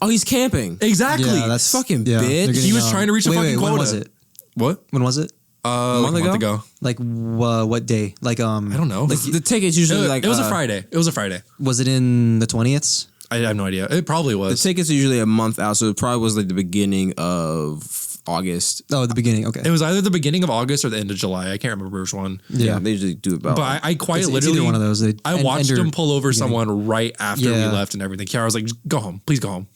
Oh, he's camping. Exactly. Yeah, that's fucking yeah, bitch. He was trying to reach a fucking quota. When was it? What? When was it? A month ago. Like what day? Like I don't know. The ticket's usually It was a Friday. It was a Friday. Was it in the 20th? I have no idea. It probably was. The tickets are usually a month out, so it probably was like the beginning of August. Oh, the beginning. Okay. It was either the beginning of August or the end of July. I can't remember which one. Yeah, they usually do about. But I quite It's literally either one of those. I watched him pull over beginning. someone right after we left and everything. Kiara was like, "Go home, please go home."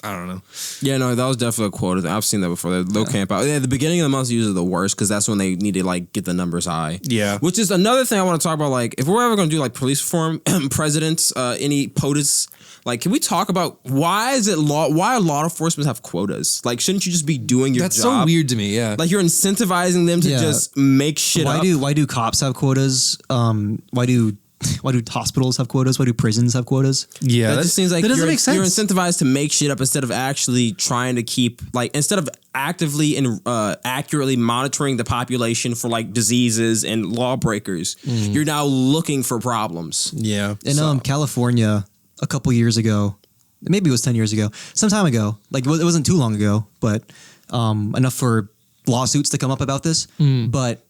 I don't know. Yeah, no, that was definitely a quota thing. I've seen that before. They'll camp out. Yeah, the beginning of the month is usually the worst because that's when they need to like get the numbers high. Yeah. Which is another thing I want to talk about. Like, if we're ever going to do like police reform, presidents, any POTUS, like, can we talk about why law enforcement have quotas? Like, shouldn't you just be doing your That's job? so weird to me. Yeah. Like, you're incentivizing them to just make shit up. Why do cops have quotas? Why do hospitals have quotas? Why do prisons have quotas? Yeah. That just seems like that doesn't make sense. You're incentivized to make shit up instead of actually trying to keep, like, instead of actively and accurately monitoring the population for like diseases and lawbreakers, you're now looking for problems. Yeah. In California, a couple years ago, maybe it was 10 years ago, some time ago, like it wasn't too long ago, but enough for lawsuits to come up about this. But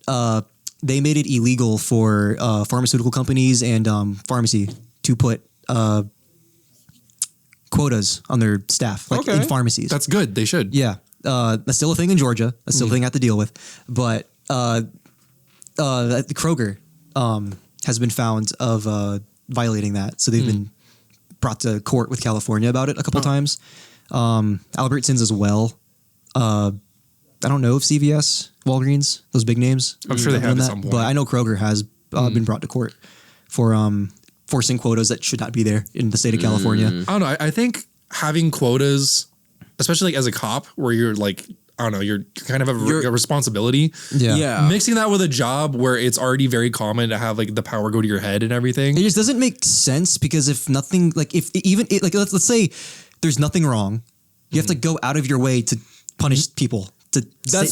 they made it illegal for pharmaceutical companies and pharmacy to put quotas on their staff, like in pharmacies. That's good. They should. Yeah. That's still a thing in Georgia. That's still a thing I have to deal with. But the Kroger has been found of violating that. So they've been brought to court with California about it a couple times. Albertsons as well. I don't know if CVS, Walgreens, those big names. I'm sure they have at some point. But I know Kroger has been brought to court for forcing quotas that should not be there in the state of California. I don't know. I think having quotas, especially like as a cop, where you're like, I don't know, you're kind of have a responsibility. Yeah. Mixing that with a job where it's already very common to have like the power go to your head and everything. It just doesn't make sense because if nothing, like if even like let's say there's nothing wrong, you have to go out of your way to punish people. To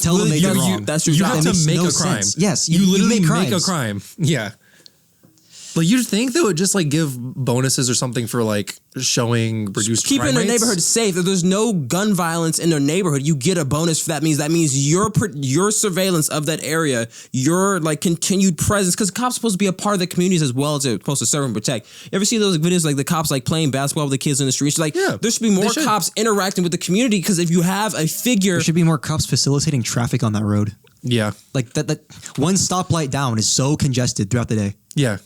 tell them they did wrong. That's your You job. have That to makes make no a crime. sense. Yes, you literally make make a crimes. crime. Yeah. Like you'd think they would just like give bonuses or something for like showing reduced keeping crime their rates. neighborhood safe. If there's no gun violence in their neighborhood, you get a bonus for that. Means your surveillance of that area, your like continued presence, because cops are supposed to be a part of the communities as well as they're supposed to serve and protect. You ever see those videos like the cops like playing basketball with the kids in the streets? Like there should be more cops interacting with the community, because if you have a figure, There should be more cops facilitating traffic on that road. Yeah. Like that one stoplight down is so congested throughout the day. Yeah.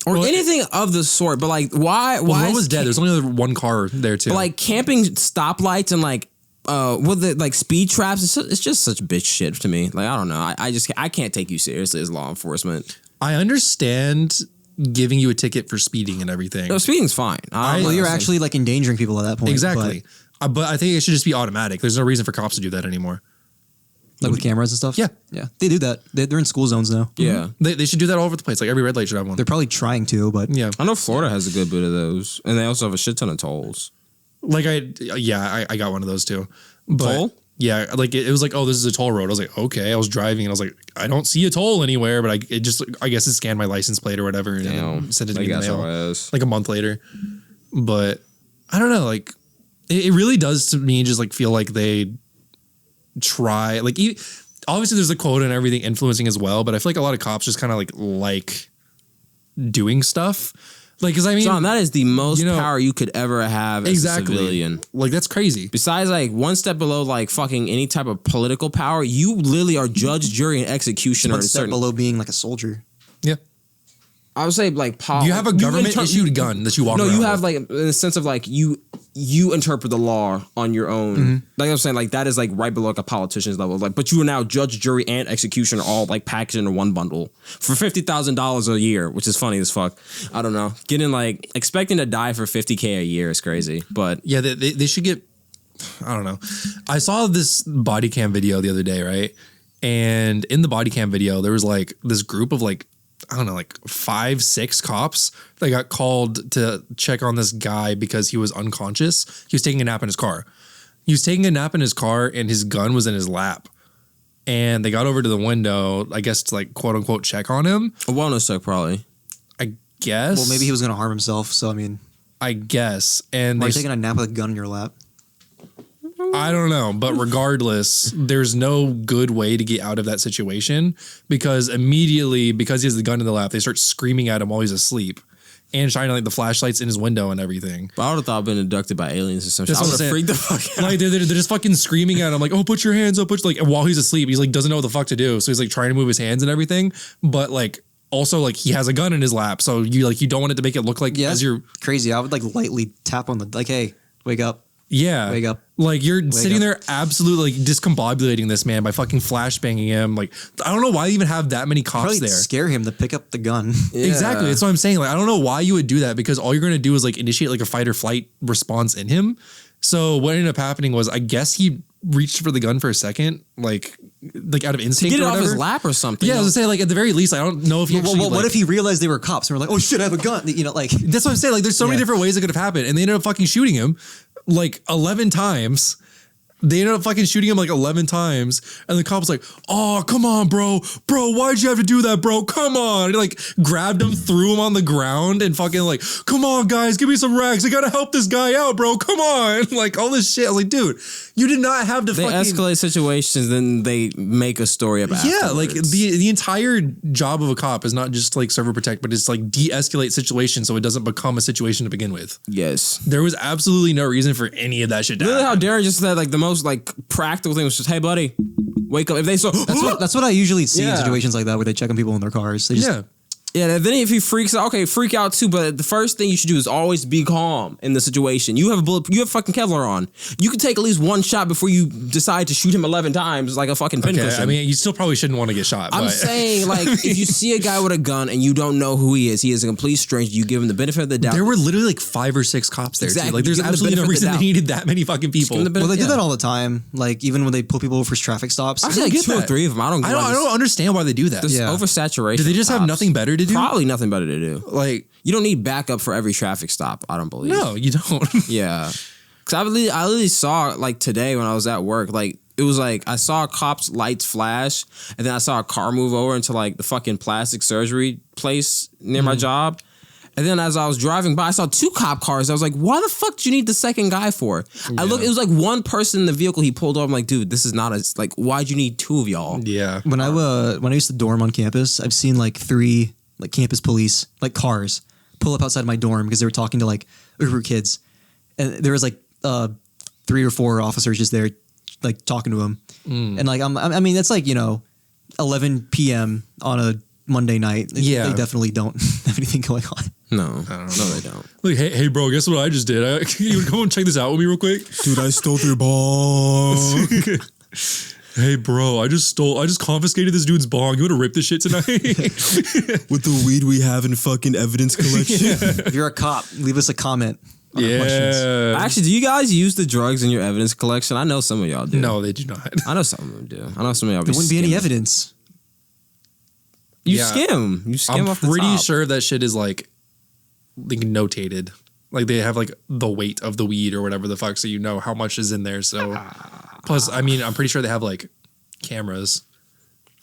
or anything of the sort. But like, why? Well, why one is was dead. There's only one car there too. But like camping stoplights and like with the like speed traps, it's just such bitch shit to me. Like I don't know. I can't take you seriously as law enforcement. I understand giving you a ticket for speeding and everything. No, speeding's fine. Well, you're actually like endangering people at that point. Exactly. But I think it should just be automatic. There's no reason for cops to do that anymore. Like with cameras and stuff? Yeah. Yeah. They do that. They're in school zones now. Yeah. They should do that all over the place. Like every red light should have one. They're probably trying to, but Yeah. I know Florida has a good bit of those, and they also have a shit ton of tolls. Like I got one of those too. But Toll? Yeah, like it was like, oh, this is a toll road. I was like, okay. I was driving and I was like, I don't see a toll anywhere, but I guess it scanned my license plate or whatever and then sent it to me in the mail like a month later. But I don't know, like it really does to me just like feel like they try like obviously there's the quota and everything influencing as well, but I feel like a lot of cops just kind of like doing stuff. Like, because I mean, John, that is the most power you could ever have as a civilian. Like, that's crazy. Besides, like, one step below, like, fucking any type of political power, you literally are judge, jury, and executioner. one step below being like a soldier. Yeah. I would say, like, you have a government-issued gun that you walk around No, you have, with. like, in the sense of, like, you interpret the law on your own. Mm-hmm. Like I'm saying, like, that is, like, right below, like, a politician's level. Like, but you are now judge, jury, and executioner all, like, packaged into one bundle for $50,000 a year, which is funny as fuck. I don't know. Getting, like, expecting to die for $50K a year is crazy. But yeah, they should get, I don't know. I saw this body cam video the other day, right? And in the body cam video, there was, like, this group of, like, I don't know, like 5-6 cops that got called to check on this guy because he was unconscious. He was taking a nap in his car. He was taking a nap in his car and his gun was in his lap. And they got over to the window, I guess, to like quote unquote check on him. a wellness check, probably. I guess. Well, maybe he was going to harm himself. So, I mean, I guess. And are you they taking a nap with a gun in your lap? I don't know, but regardless, there's no good way to get out of that situation because immediately, because he has the gun in the lap, they start screaming at him while he's asleep and shining like the flashlights in his window and everything. But I would have thought I've been abducted by aliens or something. That's I what would I'm have saying. freaked the fuck out. Like they're just fucking screaming at him like, oh, put your hands up, like, and while he's asleep, he's like doesn't know what the fuck to do, so he's like trying to move his hands and everything, but like also like he has a gun in his lap, so you don't want it to make it look like as you're crazy. I would like lightly tap on the like, hey, wake up. Yeah. Wake up. Like you're sitting there absolutely like discombobulating this man by fucking flashbanging him. Like, I don't know why you even have that many cops Probably there. scare him to pick up the gun. Yeah. Exactly. That's what I'm saying. Like, I don't know why you would do that because all you're going to do is like initiate like a fight or flight response in him. So what ended up happening was I guess he reached for the gun for a second, like out of instinct. Get it or off whatever. his lap or something. Yeah, I was gonna say like at the very least, I don't know if he actually. What if he realized they were cops and were like, oh shit, I have a gun? You know, like that's what I'm saying. Like, there's so many different ways it could have happened, and they ended up fucking shooting him like 11 times. They ended up fucking shooting him like 11 times. And the cop was like, oh, come on, bro. Bro, why'd you have to do that, bro? Come on. And he like grabbed him, threw him on the ground and fucking like, come on, guys, give me some rags. I gotta help this guy out, bro. Come on. Like all this shit. I was like, dude, you did not have to They fucking escalate situations, then they make a story about it. Yeah, like the entire job of a cop is not just like serve and protect, but it's like de-escalate situations so it doesn't become a situation to begin with. Yes. There was absolutely no reason for any of that shit to Literally how happen. Darren just said like the most like practical thing was just, hey buddy, wake up. If they saw that's what I usually see in Yeah. situations like that where they check on people in their cars. They just, Yeah. yeah, and then if he freaks out, okay, freak out too. But the first thing you should do is always be calm in the situation. You have you have fucking Kevlar on. You can take at least one shot before you decide to shoot him 11 times like a fucking pincushion. I mean, you still probably shouldn't want to get shot. I'm but. saying, like, if you see a guy with a gun and you don't know who he is a complete stranger, you give him the benefit of the doubt. There were literally like 5 or 6 cops there Exactly. too. Like, there's Give them the absolutely no benefit of the reason they doubt. needed that many fucking people. give them the well, they do Yeah. that all the time. Like even when they pull people over for traffic stops. I see like get 2 or that. 3 of them. I don't understand why they do that. There's Yeah. oversaturation. Do they just of have cops. nothing better to do? Probably nothing better to do. Like, You don't need backup for every traffic stop. I don't believe. no, you don't. Yeah. Because I literally saw like today when I was at work, like it was like I saw a cop's lights flash, and then I saw a car move over into like the fucking plastic surgery place near my job. And then as I was driving by, I saw 2 cop cars. I was like, why the fuck do you need the second guy for? I looked, it was like one person in the vehicle. He pulled up. I'm like, dude, this is not like, why'd you need 2 of y'all? Yeah. When I used to dorm on campus, I've seen like 3 like campus police like cars pull up outside my dorm because they were talking to like Uber kids, and there was like 3 or 4 officers just there like talking to them, and like I mean that's like 11 p.m. on a Monday night. Yeah. They definitely don't have anything going on. No, they don't. Like, hey, bro, guess what I just did? You would come and check this out with me real quick? Dude, I stole your bong. Hey, bro, I just confiscated this dude's bong. You want to rip this shit tonight? With the weed we have in fucking evidence collection. If you're a cop, leave us a comment on our questions. Actually, do you guys use the drugs in your evidence collection? I know some of y'all do. No, they do not. I know some of them do. I know some of y'all. There wouldn't be any evidence. You skim. You skim I'm off the top. pretty sure that shit is like notated. Like they have like the weight of the weed or whatever the fuck, so you know how much is in there. So plus, I mean, I'm pretty sure they have like cameras.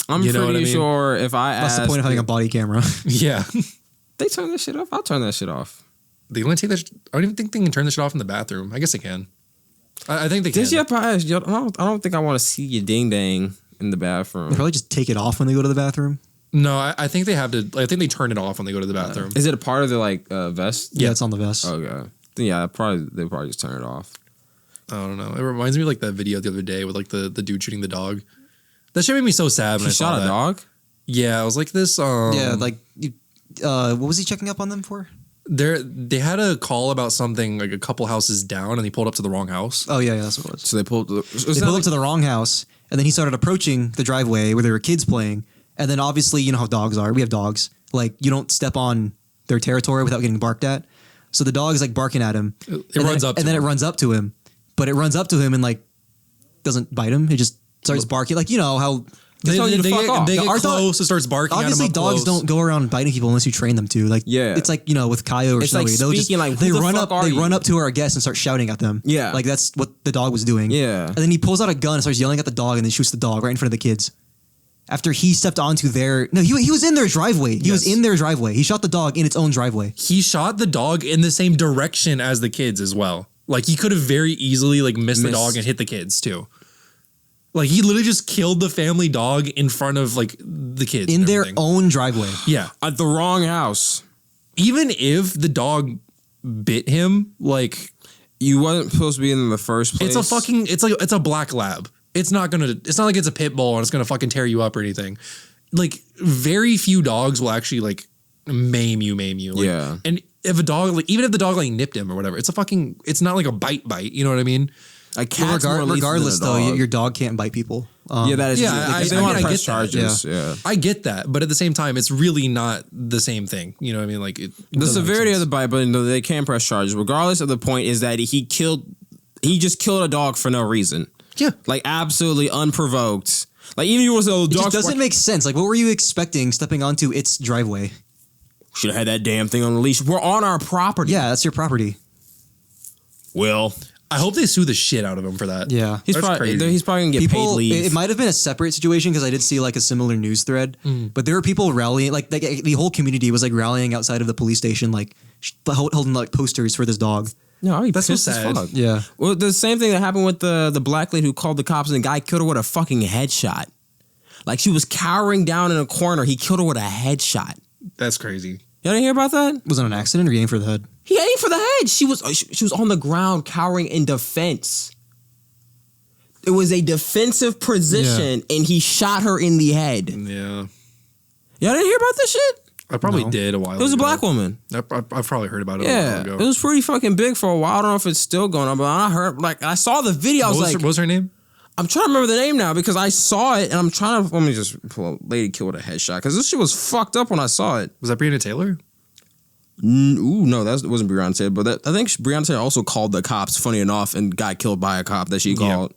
I'm pretty sure if I That's asked, the point of having a body camera. Yeah. they turn that shit off. I'll turn that shit off. They only take that. I don't even think they can turn this shit off in the bathroom. I guess they can. I think they can. Did you ever ask? I don't think I want to see your ding dang in the bathroom. They probably just take it off when they go to the bathroom. No, I think they have to. I think they turn it off when they go to the bathroom. Is it a part of the like vest? Yeah, it's on the vest. Okay. Yeah, they probably just turn it off. I don't know. It reminds me of like that video the other day with like the dude shooting the dog. That shit made me so sad when I saw shot that. a dog. Yeah, I was like this. Yeah, like what was he checking up on them for? They had a call about something like a couple houses down, and he pulled up to the wrong house. Oh yeah, that's what it was. So they pulled. They pulled up to the wrong house, and then he started approaching the driveway where there were kids playing. And then obviously, you know how dogs are. We have dogs. Like, you don't step on their territory without getting barked at. So the dog is like barking at him. It runs up to him. And then it runs up to him. But it runs up to him and like doesn't bite him. It just starts barking. Like, you know how They get Our close. It starts barking. obviously at him dogs close. don't go around biting people unless you train them to. Like, Yeah. it's like, with Kaio or It's Snowy. like They'll speaking like, who they the run fuck up. are They you? run up to our guests and start shouting at them. Yeah. like that's what the dog was doing. Yeah. and then he pulls out a gun and starts yelling at the dog and then shoots the dog right in front of the kids. After he stepped onto he was in their driveway. He was in their driveway. He shot the dog in its own driveway. He shot the dog in the same direction as the kids as well. Like he could have very easily like missed the dog and hit the kids too. Like he literally just killed the family dog in front of like the kids In and their everything. own driveway. Yeah. At the wrong house. Even if the dog bit him, like You wasn't supposed to be in the first place. it's a black lab. It's not like it's a pit bull and it's gonna fucking tear you up or anything. Like very few dogs will actually like maim you. Like, Yeah. And if a dog, like even if the dog like nipped him or whatever, it's not like a bite. You know what I mean? A cat's more lethal Regardless, than a though, dog. your dog can't bite people. Yeah, that is Yeah, true. I- Because they I want mean, to I press get that. charges. Yeah. I get that, but at the same time, it's really not the same thing. You know what I mean? Like it The doesn't make severity of sense. the bite, but no, they can press charges. Regardless of the point is that he just killed a dog for no reason. Yeah. Like absolutely unprovoked. Like even if you were to It dog just doesn't make sense. Like, what were you expecting stepping onto its driveway? should have had that damn thing on the leash. We're on our property. Yeah, that's your property. Well, I hope they sue the shit out of him for that. Yeah. he's That's probably crazy. gonna get paid People, leave. it might have been a separate situation because I did see like a similar news thread, but there were people rallying, like the whole community was like rallying outside of the police station, like holding like posters for this dog. No, I'd be That's so pissed as sad. fuck. Yeah. Well, the same thing that happened with the black lady who called the cops and the guy killed her with a fucking headshot. Like she was cowering down in a corner. He killed her with a headshot. That's crazy. Y'all didn't hear about that? Was it an accident or you aimed for the head? He aimed for the head. She was on the ground cowering in defense. It was a defensive position, and he shot her in the head. Y'all Yeah. didn't hear about this shit? I probably No. did a while ago. It was a black woman. I've probably heard about it a Yeah, while it ago. was pretty fucking big for a while. I don't know if it's still going on, but I heard I saw the video. I was like, What was her name? I'm trying to remember the name now because I saw it, and I'm trying to let me just pull a lady killed with a headshot because this shit was fucked up when I saw it. Was that Breonna Taylor? Ooh, no, that wasn't Breonna Taylor, but I think Breonna Taylor also called the cops, funny enough, and got killed by a cop that she called.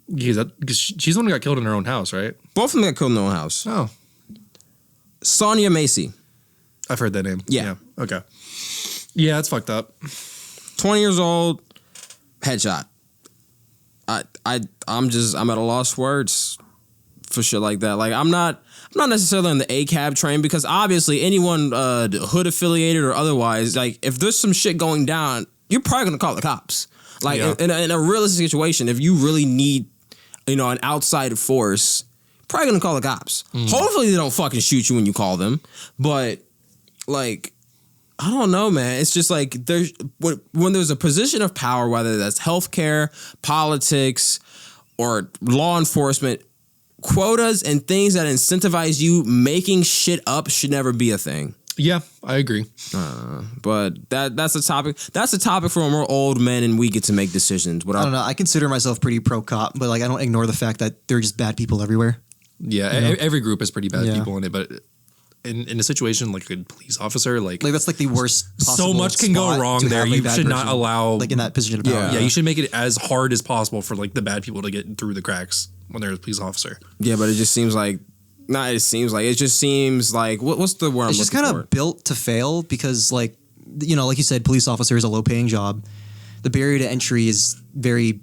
Yeah, because she's the one who got killed in her own house, right? Both of them got killed in their own house. Oh, Sonia Macy, I've heard that name. Yeah. Okay. Yeah, it's fucked up. 20 years old, headshot. I'm at a lost words for shit like that. Like I'm not necessarily on the ACAB train because obviously anyone hood affiliated or otherwise, like if there's some shit going down, you're probably gonna call the cops. Like in a realistic situation, if you really need, an outside force, probably gonna call the cops. Hopefully they don't fucking shoot you when you call them. But like, I don't know, man. It's just like when there's a position of power, whether that's healthcare, politics, or law enforcement, quotas and things that incentivize you making shit up should never be a thing. Yeah, I agree. But that's a topic. That's a topic for when we're old men and we get to make decisions. I don't know. I consider myself pretty pro cop, but like I don't ignore the fact that there are just bad people everywhere. Yeah, every group has pretty bad people in it, but in a situation like a police officer, like that's like the worst possible so much can go wrong there. You should not allow like in that position of power. Yeah, you should make it as hard as possible for like the bad people to get through the cracks when they're a police officer. Yeah, but it just seems like it just seems like what's the word? It's just kind of built to fail because like like you said, police officer is a low paying job. The barrier to entry is very,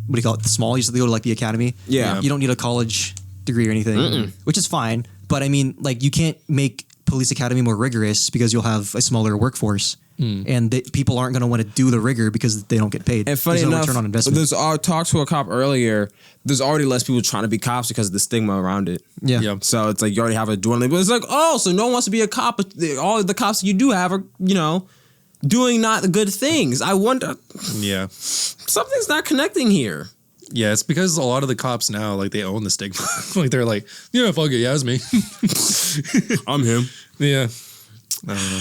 what do you call it? Small. You just have to go to like the academy. Yeah. You don't need a college degree or anything, which is fine. But I mean, like you can't make police academy more rigorous because you'll have a smaller workforce. And people aren't going to want to do the rigor because they don't get paid. And funny There's no enough, return on investment. I talked to a cop earlier. There's already less people trying to be cops because of the stigma around it. Yeah. So it's like you already have a dwindling. But it's like, so no one wants to be a cop. But all the cops you do have are, doing not good things. I wonder. Yeah. Something's not connecting here. Yeah, it's because a lot of the cops now, like, they own the stigma. Like, they're like, fuck it, yeah, it's me. I'm him. Yeah. I don't know.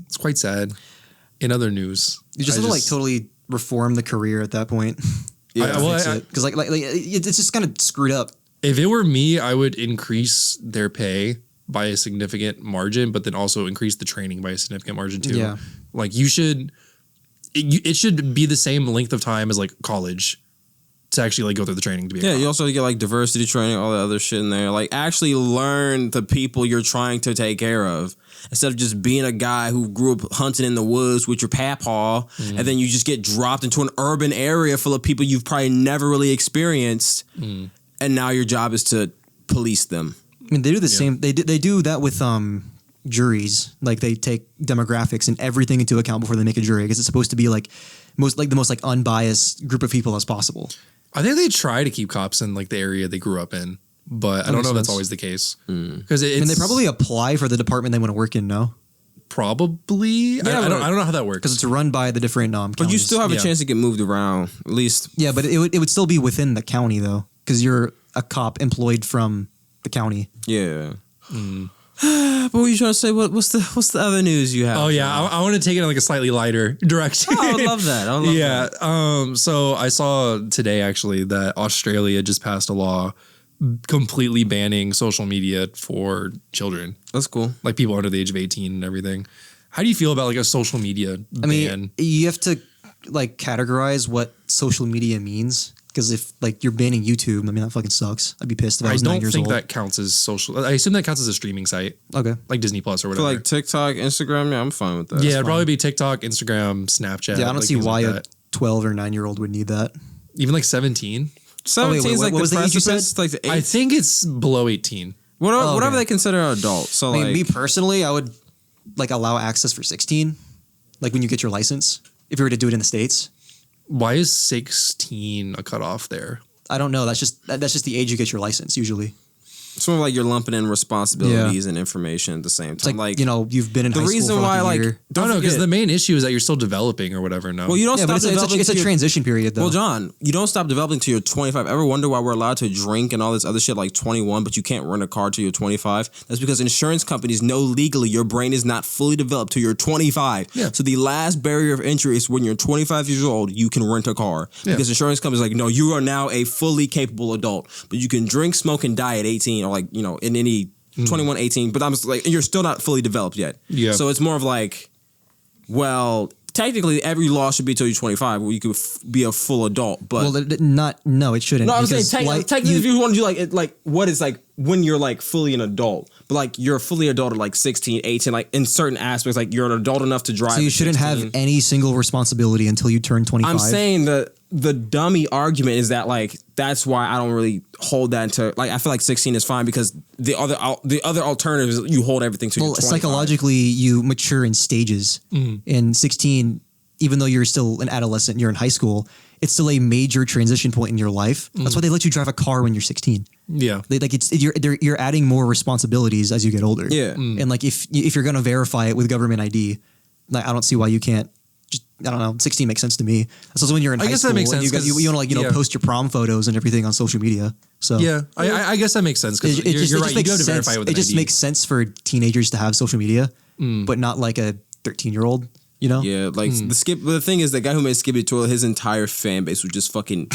It's quite sad. In other news, You just have to like totally reform the career at that point. Yeah, because like it's just kind of screwed up. If it were me, I would increase their pay by a significant margin, but then also increase the training by a significant margin too. Yeah. Like it should be the same length of time as like college to actually like go through the training to be a cop. You also get like diversity training, all the other shit in there. Like actually learn the people you're trying to take care of. Instead of just being a guy who grew up hunting in the woods with your papaw, and then you just get dropped into an urban area full of people you've probably never really experienced, and now your job is to police them. I mean, they do the same. They do that with juries. Like they take demographics and everything into account before they make a jury because it's supposed to be like the most like unbiased group of people as possible. I think they try to keep cops in like the area they grew up in, but I don't know if that's always the case. Because they probably apply for the department they want to work in. No, probably. Yeah, I don't know how that works because it's run by the different But counties. you still have a chance to get moved around, at least. Yeah, but it would still be within the county though, because you're a cop employed from the county. Yeah. What were you trying to say? What's the other news you have? Oh yeah, I want to take it in like a slightly lighter direction. I would love that. Yeah. So I saw today actually that Australia just passed a law completely banning social media for children. That's cool. Like people under the age of 18 and everything. How do you feel about like a social media ban? I mean, you have to like categorize what social media means. Because if like you're banning YouTube, I mean that fucking sucks. I'd be pissed if I was 9 years old. I don't think that counts as social. I assume that counts as a streaming site. Okay, like Disney Plus or For whatever. like TikTok, Instagram, yeah, I'm fine with that. Yeah, it'd probably be TikTok, Instagram, Snapchat. Yeah, I don't like see things why like a 12 or 9 year old would need that. even like 17. 17 is like what the was the age you precipice, said? like the age. I think it's below 18. Whatever okay. they consider an adult. So I mean, like, me personally, I would like allow access for 16, like when you get your license. If you were to do it in the States, Why is 16 a cutoff there? I don't know. That's just the age you get your license usually. sort of like you're lumping in responsibilities and information at the same It's time. like you've been in the high reason school for why like a year. Don't know, because the main issue is that you're still developing or whatever. No. well, you don't Yeah, stop but developing. it's a till you're- transition period though. Well, John, you don't stop developing till you're 25. Ever wonder why we're allowed to drink and all this other shit like 21, but you can't rent a car till you're 25? That's because insurance companies know legally your brain is not fully developed till you're 25. Yeah. So the last barrier of entry is when you're 25 years old, you can rent a car. Yeah. Because insurance companies are like, no, you are now a fully capable adult, but you can drink, smoke, and die at 18 or in any 21, 18, but I'm just like, you're still not fully developed yet. Yeah. So it's more of like, well, technically every law should be till you're 25 where you could be a full adult, but no, it shouldn't. no, I'm saying because, technically if you want to do what is like when you're like fully an adult, but like you're fully adult at like 16, 18, like in certain aspects, like you're an adult enough to drive. so you at shouldn't 16. have any single responsibility until you turn 25. I'm saying that the dummy argument is that like that's why I don't really hold that into like I feel like 16 is fine because the other alternatives you hold everything to. Well, psychologically, you mature in stages. In 16, even though you're still an adolescent, you're in high school. It's still a major transition point in your life. That's why they let you drive a car when you're 16. Yeah, You're adding more responsibilities as you get older. Yeah, and like if you're gonna verify it with government ID, like I don't see why you can't. I don't know. 16 makes sense to me. So when you're in high school, that makes sense. You want to post your prom photos and everything on social media. So yeah, I guess that makes sense because you're right. You go to verify with an It just ID. makes sense for teenagers to have social media, but not like a 13-year-old. You know? Yeah, like the thing is, the guy who made Skippy Toilet, his entire fan base was just fucking.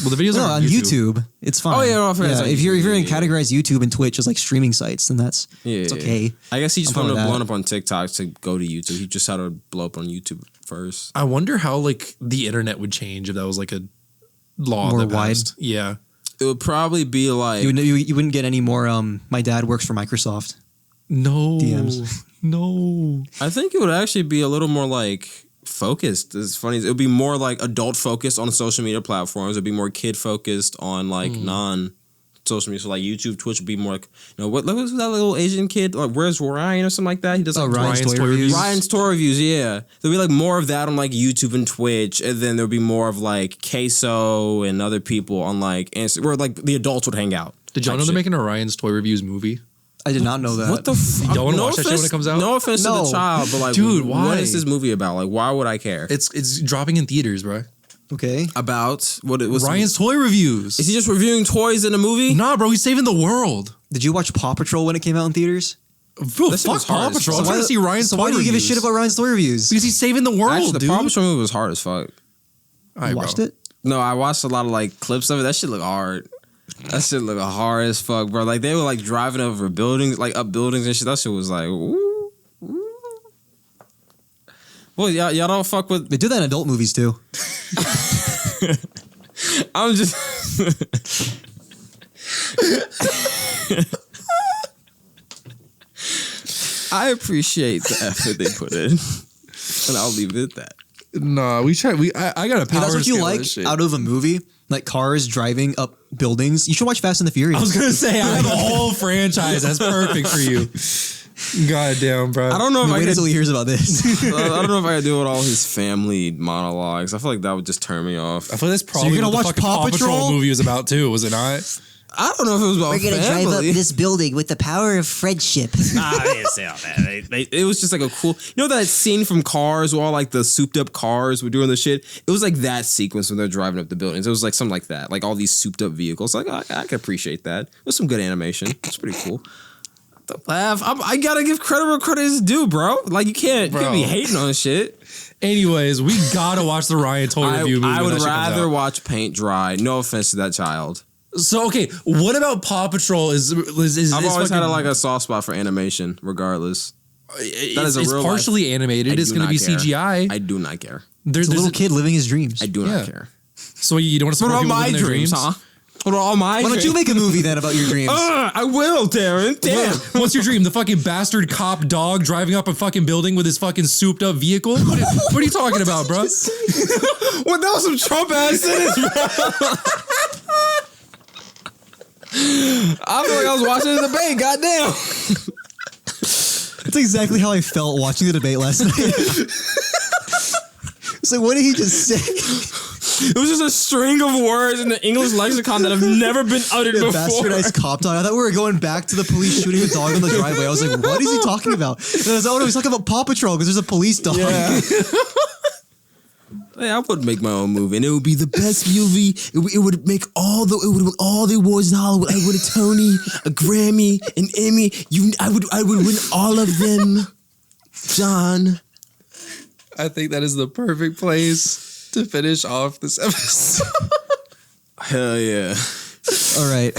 Well, the videos are on YouTube. It's fine. Oh yeah, if you're gonna categorize YouTube and Twitch as like streaming sites, then it's okay. I guess he just wanted to blow up on TikTok to go to YouTube. He just had to blow up on YouTube first. I wonder how like the internet would change if that was like a law More that passed. wide. Yeah, It would probably be like You wouldn't get any more. My dad works for Microsoft. no DMs. No. I think it would actually be a little more like focused. It's funny. It would be more like adult focused on social media platforms. It'd be more kid focused on like non-social media. So like YouTube, Twitch would be more like, what was that little Asian kid? Like, where's Ryan or something like that? He does like Ryan's toy reviews. Ryan's toy reviews, yeah. There'll be like more of that on like YouTube and Twitch, and then there'll be more of like Queso and other people on like Instagram, where like the adults would hang out. Did y'all know they're making a Ryan's Toy Reviews movie? I did not know that. What the fuck? Y'all want to watch that shit when it comes out? No offense to the child, but like, dude, why? What is this movie about? Like, why would I care? It's dropping in theaters, bro. Okay. About what it was. Ryan's Toy Reviews. Is he just reviewing toys in a movie? Nah, bro, he's saving the world. Did you watch Paw Patrol when it came out in theaters? Bro, That shit fuck was hard Paw as Patrol. fuck. I'm trying to see Ryan's So Toy why do you give a Reviews. shit about Ryan's toy reviews? Because he's saving the world, Actually, the dude. Paw Patrol movie was hard as fuck. All right, You bro. watched it? No, I watched a lot of like clips of it. That shit look hard. That shit look hard as fuck, bro. Like they were like driving over buildings, like up buildings and shit. That shit was like, ooh. Well, y'all don't fuck with. They do that in adult movies too. I'm just. I appreciate the effort they put in, and I'll leave it at that. Nah, I got a power. That's what you scale like of this shit. out of a movie, like cars driving up buildings. You should watch Fast and the Furious. I was gonna say I have a whole franchise that's perfect for you. God damn, bro. I don't know if I Wait could. until he hears about this. I don't know if I could do with all his family monologues. I feel like that would just turn me off. I feel like that's probably you're gonna what watch the fucking Paw Paw Patrol Patrol movie was about too, was it not? I don't know if it was about We're gonna drive up family. this building with the power of friendship. Nah, they didn't say all that. It was just like a cool. You know that scene from Cars where all like the souped up cars were doing the shit? It was like that sequence when they're driving up the buildings. It was like something like that. Like all these souped up vehicles. Like I can appreciate that. It was some good animation. It's pretty cool. Don't laugh. I gotta give credit where credit is due, bro. Like you can't be hating on shit. Anyways, we gotta watch the Ryan Toy Review movie. I when would that shit comes rather out. watch paint dry. No offense to that child. So okay, what about Paw Patrol? Is I've always had fucking- a soft spot for animation, regardless. It's, a it's real partially life- animated. I It's do going to be not care. CGI. I do not care. There's It's a little kid living his dreams. I do Yeah. not care. So you don't want to What support about people my living their dreams, dreams, huh? What about all my Why don't dreams? you make a movie then about your dreams? I will, Darren. Damn. What's your dream? The fucking bastard cop dog driving up a fucking building with his fucking souped up vehicle? What are you talking about, bro? Well, that was some Trump ass sentence, bro. I feel like I was watching the debate. Goddamn. That's exactly how I felt watching the debate last night. So what did he just say? It was just a string of words in the English lexicon that have never been uttered before. Bastardized cop dog. I thought we were going back to the police shooting a dog on the driveway. I was like, what is he talking about? And I was like, oh, he's talking about Paw Patrol because there's a police dog. Yeah. Hey, I would make my own movie, and it would be the best movie. It would make all the awards in Hollywood. I would a Tony, a Grammy, an Emmy. I would win all of them, John. I think that is the perfect place to finish off this episode. Hell yeah! All right.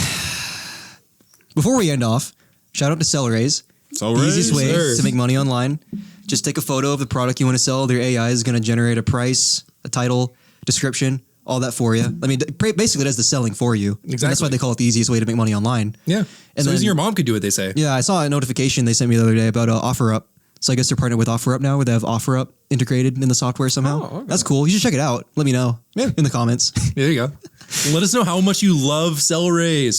Before we end off, shout out to Cellraise. The easiest way to make money online. Just take a photo of the product you want to sell. Their AI is going to generate a price, a title, description, all that for you. I mean, basically it does the selling for you. Exactly. And that's why they call it the easiest way to make money online. Yeah. And So then- even your mom could do it, they say. Yeah, I saw a notification they sent me the other day about OfferUp. So I guess they're partnered with OfferUp now, where they have OfferUp integrated in the software somehow. Oh, okay. That's cool. You should check it out. Let me know in the comments. There you go. Let us know how much you love Cell Raise.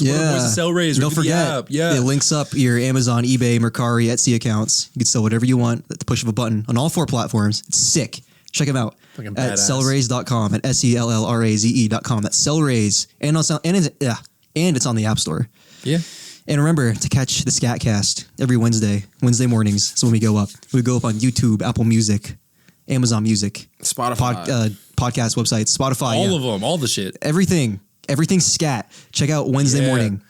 Cell Raise. Don't forget. Yeah. It links up your Amazon, eBay, Mercari, Etsy accounts. You can sell whatever you want at the push of a button on all 4 platforms. It's sick. Check them out Fucking at badass. sellraise.com, at sellraze.com. That's Sellraise. And it's on the App Store. Yeah. And remember to catch the Scat Cast every Wednesday mornings. So when we go up on YouTube, Apple Music, Amazon Music, Spotify. podcast websites, Spotify, All of them. All the shit. everything Scat. Check out Wednesday morning.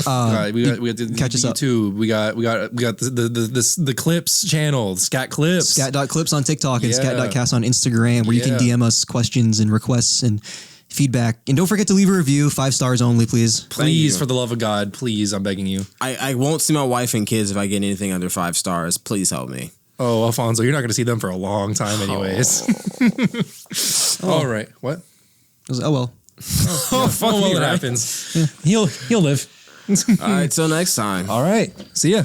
Right, we got the catch us up. YouTube. We got the Clips channel, Scat Clips. Scat.clips on TikTok and Yeah. Scat.cast on Instagram, where you can Yeah. DM us questions and requests and feedback. And don't forget to leave a review, 5 stars only, please. Please, you. for the love of God, please, I'm begging you. I won't see my wife and kids if I get anything under 5 stars. Please help me. Oh, Alfonso, you're not going to see them for a long time, anyways. All right, what? Oh well. Oh, fuck Oh, well, me, it right? happens. He'll live. All right, till next time. All right, see ya.